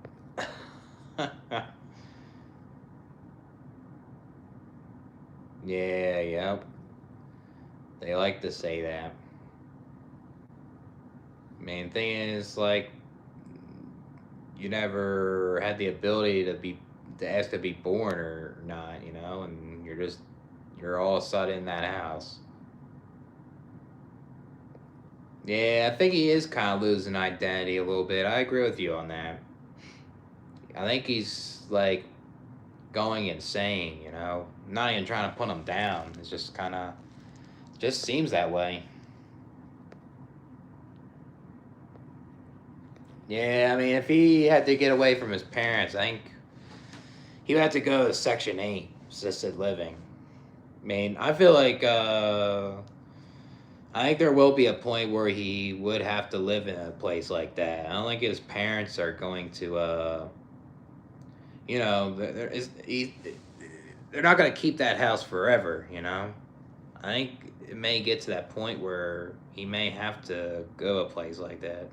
Yeah, yep. They like to say that. Main thing is, like, you never had the ability to ask to be born or not, you know, and you're all of a sudden in that house. Yeah, I think he is kind of losing identity a little bit. I agree with you on that. I think he's like going insane, you know. Not even trying to put him down. It's just kind of just seems that way. Yeah, I mean, if he had to get away from his parents, I think he would have to go to Section 8. assisted living. I mean, I feel like I think there will be a point where he would have to live in a place like that. I don't think his parents are going to, you know, they're not going to keep that house forever, you know? I think it may get to that point where he may have to go a place like that.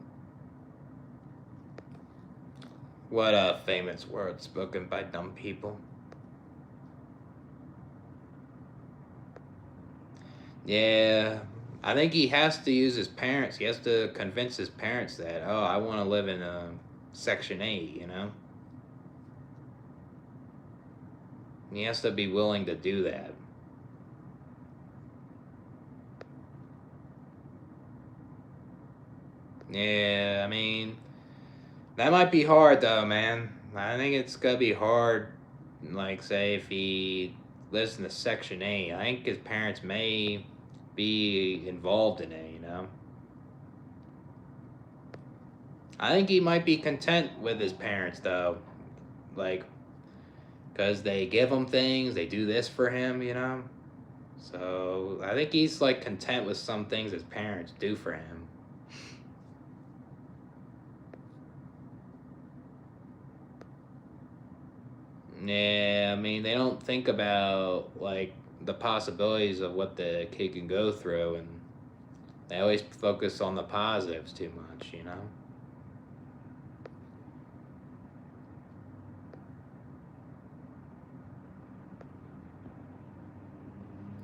What famous words spoken by dumb people? Yeah, I think he has to use his parents. He has to convince his parents that, oh, I want to live in Section 8, you know? He has to be willing to do that. Yeah, I mean, that might be hard though, man. I think it's gonna be hard, like, say, if he lives in the Section 8. I think his parents may be involved in it, you know? I think he might be content with his parents though. Like, because they give him things, they do this for him, you know? So I think he's like content with some things his parents do for him. Yeah, I mean, they don't think about like the possibilities of what the kid can go through, and they always focus on the positives too much, you know?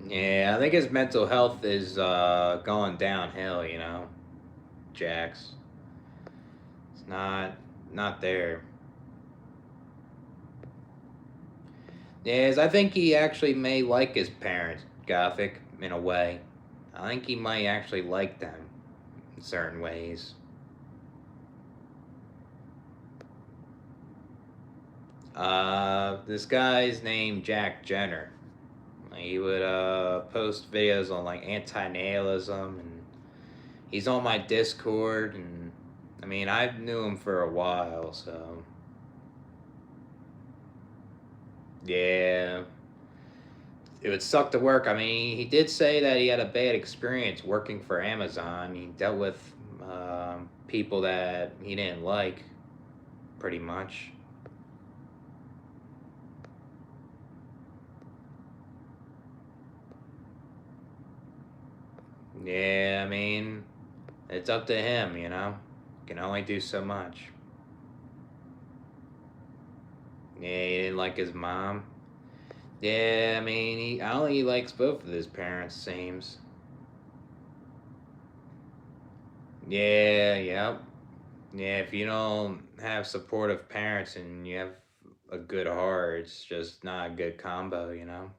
Yeah, I think his mental health is going downhill, you know, Jax. It's not there. Yes, I think he actually may like his parents, Gothic, in a way. I think he might actually like them in certain ways. This guy's named Jack Jenner. He would post videos on like anti-natalism, and he's on my Discord, and I mean, I knew him for a while, so yeah, it would suck to work. I mean, he did say that he had a bad experience working for Amazon. He dealt with people that he didn't like, pretty much. Yeah, I mean, it's up to him, you know? Can only do so much. Yeah, he didn't like his mom. Yeah, I mean, I don't think he likes both of his parents, seems. Yeah, yep. Yeah, if you don't have supportive parents and you have a good heart, it's just not a good combo, you know?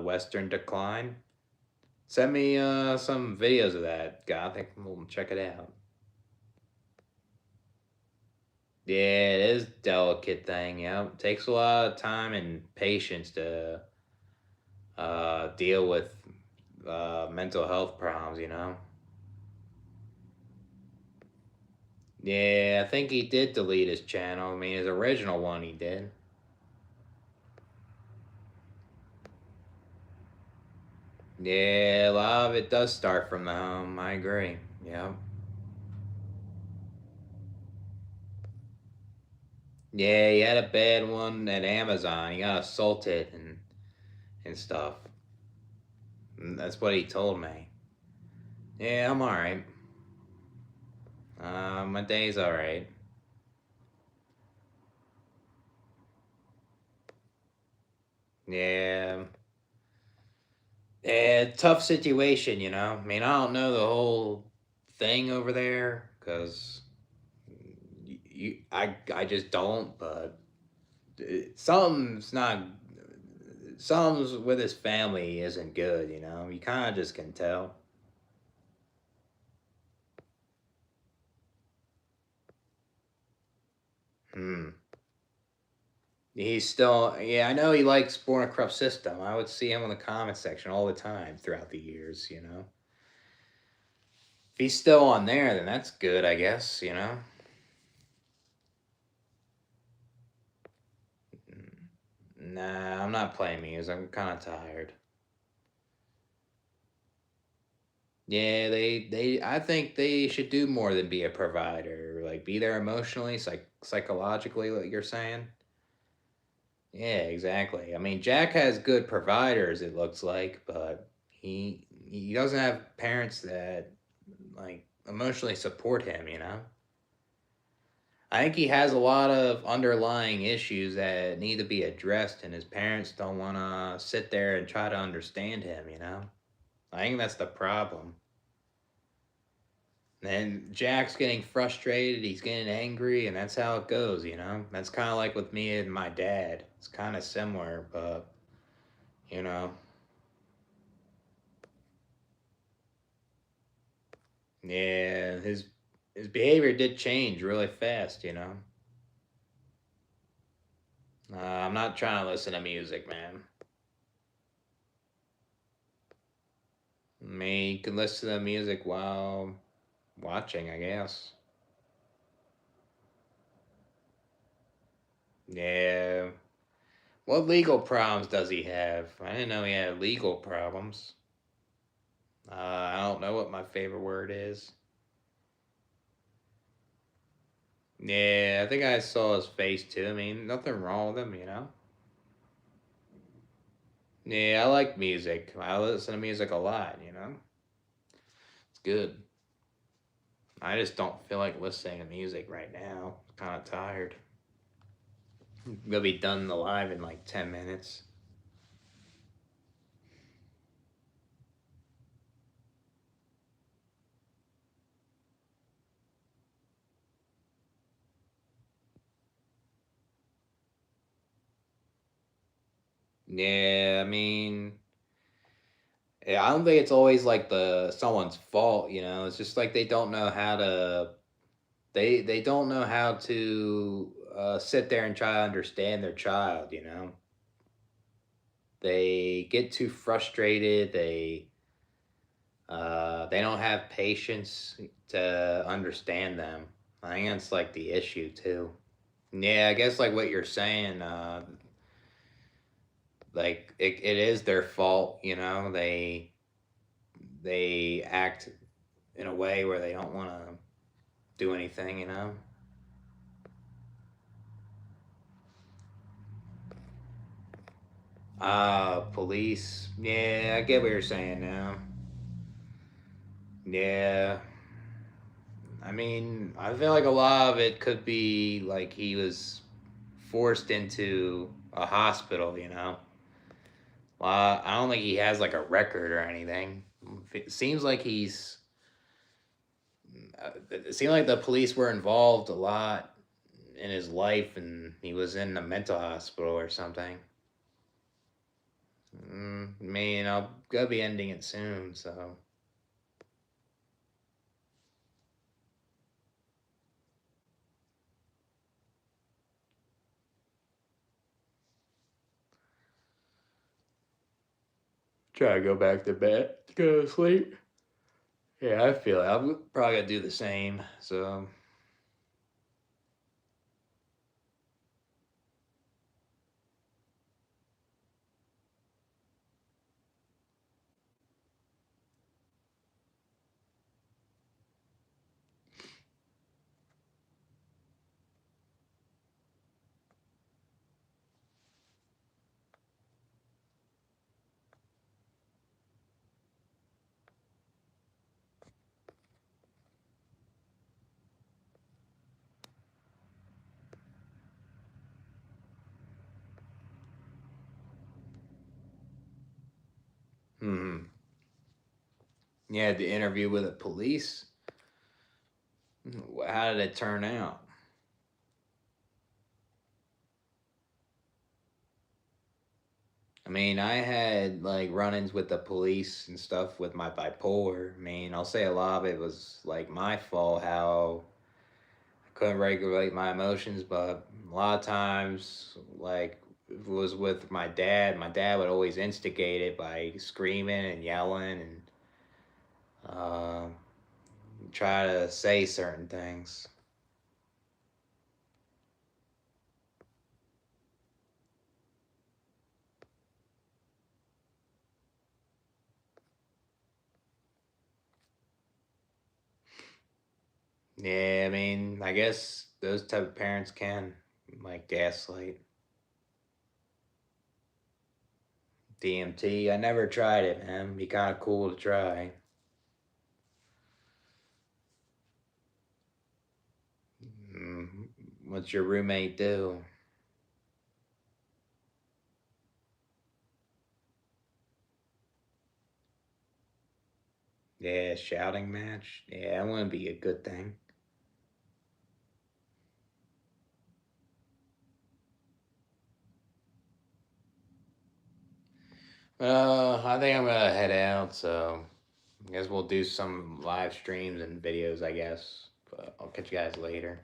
Western Decline. Send me some videos of that, Gothic. We'll check it out. Yeah, it is a delicate thing, yeah. It takes a lot of time and patience to deal with mental health problems, you know? Yeah, I think he did delete his channel. I mean, his original one he did. Yeah, a lot of it does start from the home. I agree. Yeah. Yeah, he had a bad one at Amazon. He got assaulted and stuff. And that's what he told me. Yeah, I'm alright. My day's alright. Yeah. Yeah, tough situation, you know. I mean, I don't know the whole thing over there because I just don't. But something's not. Something's with his family isn't good, you know. You kind of just can tell. Hmm. He's still, yeah, I know he likes Born a Corrupt System. I would see him in the comment section all the time throughout the years, you know. If he's still on there, then that's good, I guess, you know. Nah, I'm not playing music. I'm kind of tired. Yeah, I think they should do more than be a provider. Like, be there emotionally, psychologically, what you're saying. Yeah, exactly. I mean, Jack has good providers, it looks like, but he doesn't have parents that like emotionally support him, you know? I think he has a lot of underlying issues that need to be addressed, and his parents don't want to sit there and try to understand him, you know? I think that's the problem. And Jack's getting frustrated, he's getting angry, and that's how it goes, you know? That's kind of like with me and my dad. It's kind of similar, but, you know, yeah, his behavior did change really fast, you know? I'm not trying to listen to music, man. I mean, you can listen to music while watching, I guess. Yeah. What legal problems does he have? I didn't know he had legal problems. I don't know what my favorite word is. Yeah, I think I saw his face too. I mean, nothing wrong with him, you know? Yeah, I like music. I listen to music a lot, you know? It's good. I just don't feel like listening to music right now. I'm kind of tired. I'm gonna be done the live in like 10 minutes. Yeah, I mean, yeah, I don't think it's always like the someone's fault, you know. It's just like they don't know how to they don't know how to sit there and try to understand their child, you know. They get too frustrated. They don't have patience to understand them. I think that's like the issue too. Yeah, I guess like what you're saying, like it is their fault, you know. They act in a way where they don't want to do anything, you know. Police. Yeah, I get what you're saying now. Yeah. I mean, I feel like a lot of it could be like he was forced into a hospital, you know. I don't think he has like a record or anything. It seems like it seemed like the police were involved a lot in his life and he was in a mental hospital or something. Man, I'll go be ending it soon, so. Try to go back to bed, go to sleep. Yeah, I feel it. I'm probably gonna do the same. So, hmm. Yeah, the interview with the police. How did it turn out? I mean, I had like run-ins with the police and stuff with my bipolar. I mean, I'll say a lot of it was like my fault, how I couldn't regulate my emotions, but a lot of times, like, if it was with my dad. My dad would always instigate it by screaming and yelling and uh, try to say certain things. Yeah, I mean, I guess those type of parents can like gaslight. DMT, I never tried it, man. Be kind of cool to try. Mm, what's your roommate do? Yeah, shouting match. Yeah, that wouldn't be a good thing. I think I'm gonna head out, so I guess we'll do some live streams and videos, I guess. But I'll catch you guys later.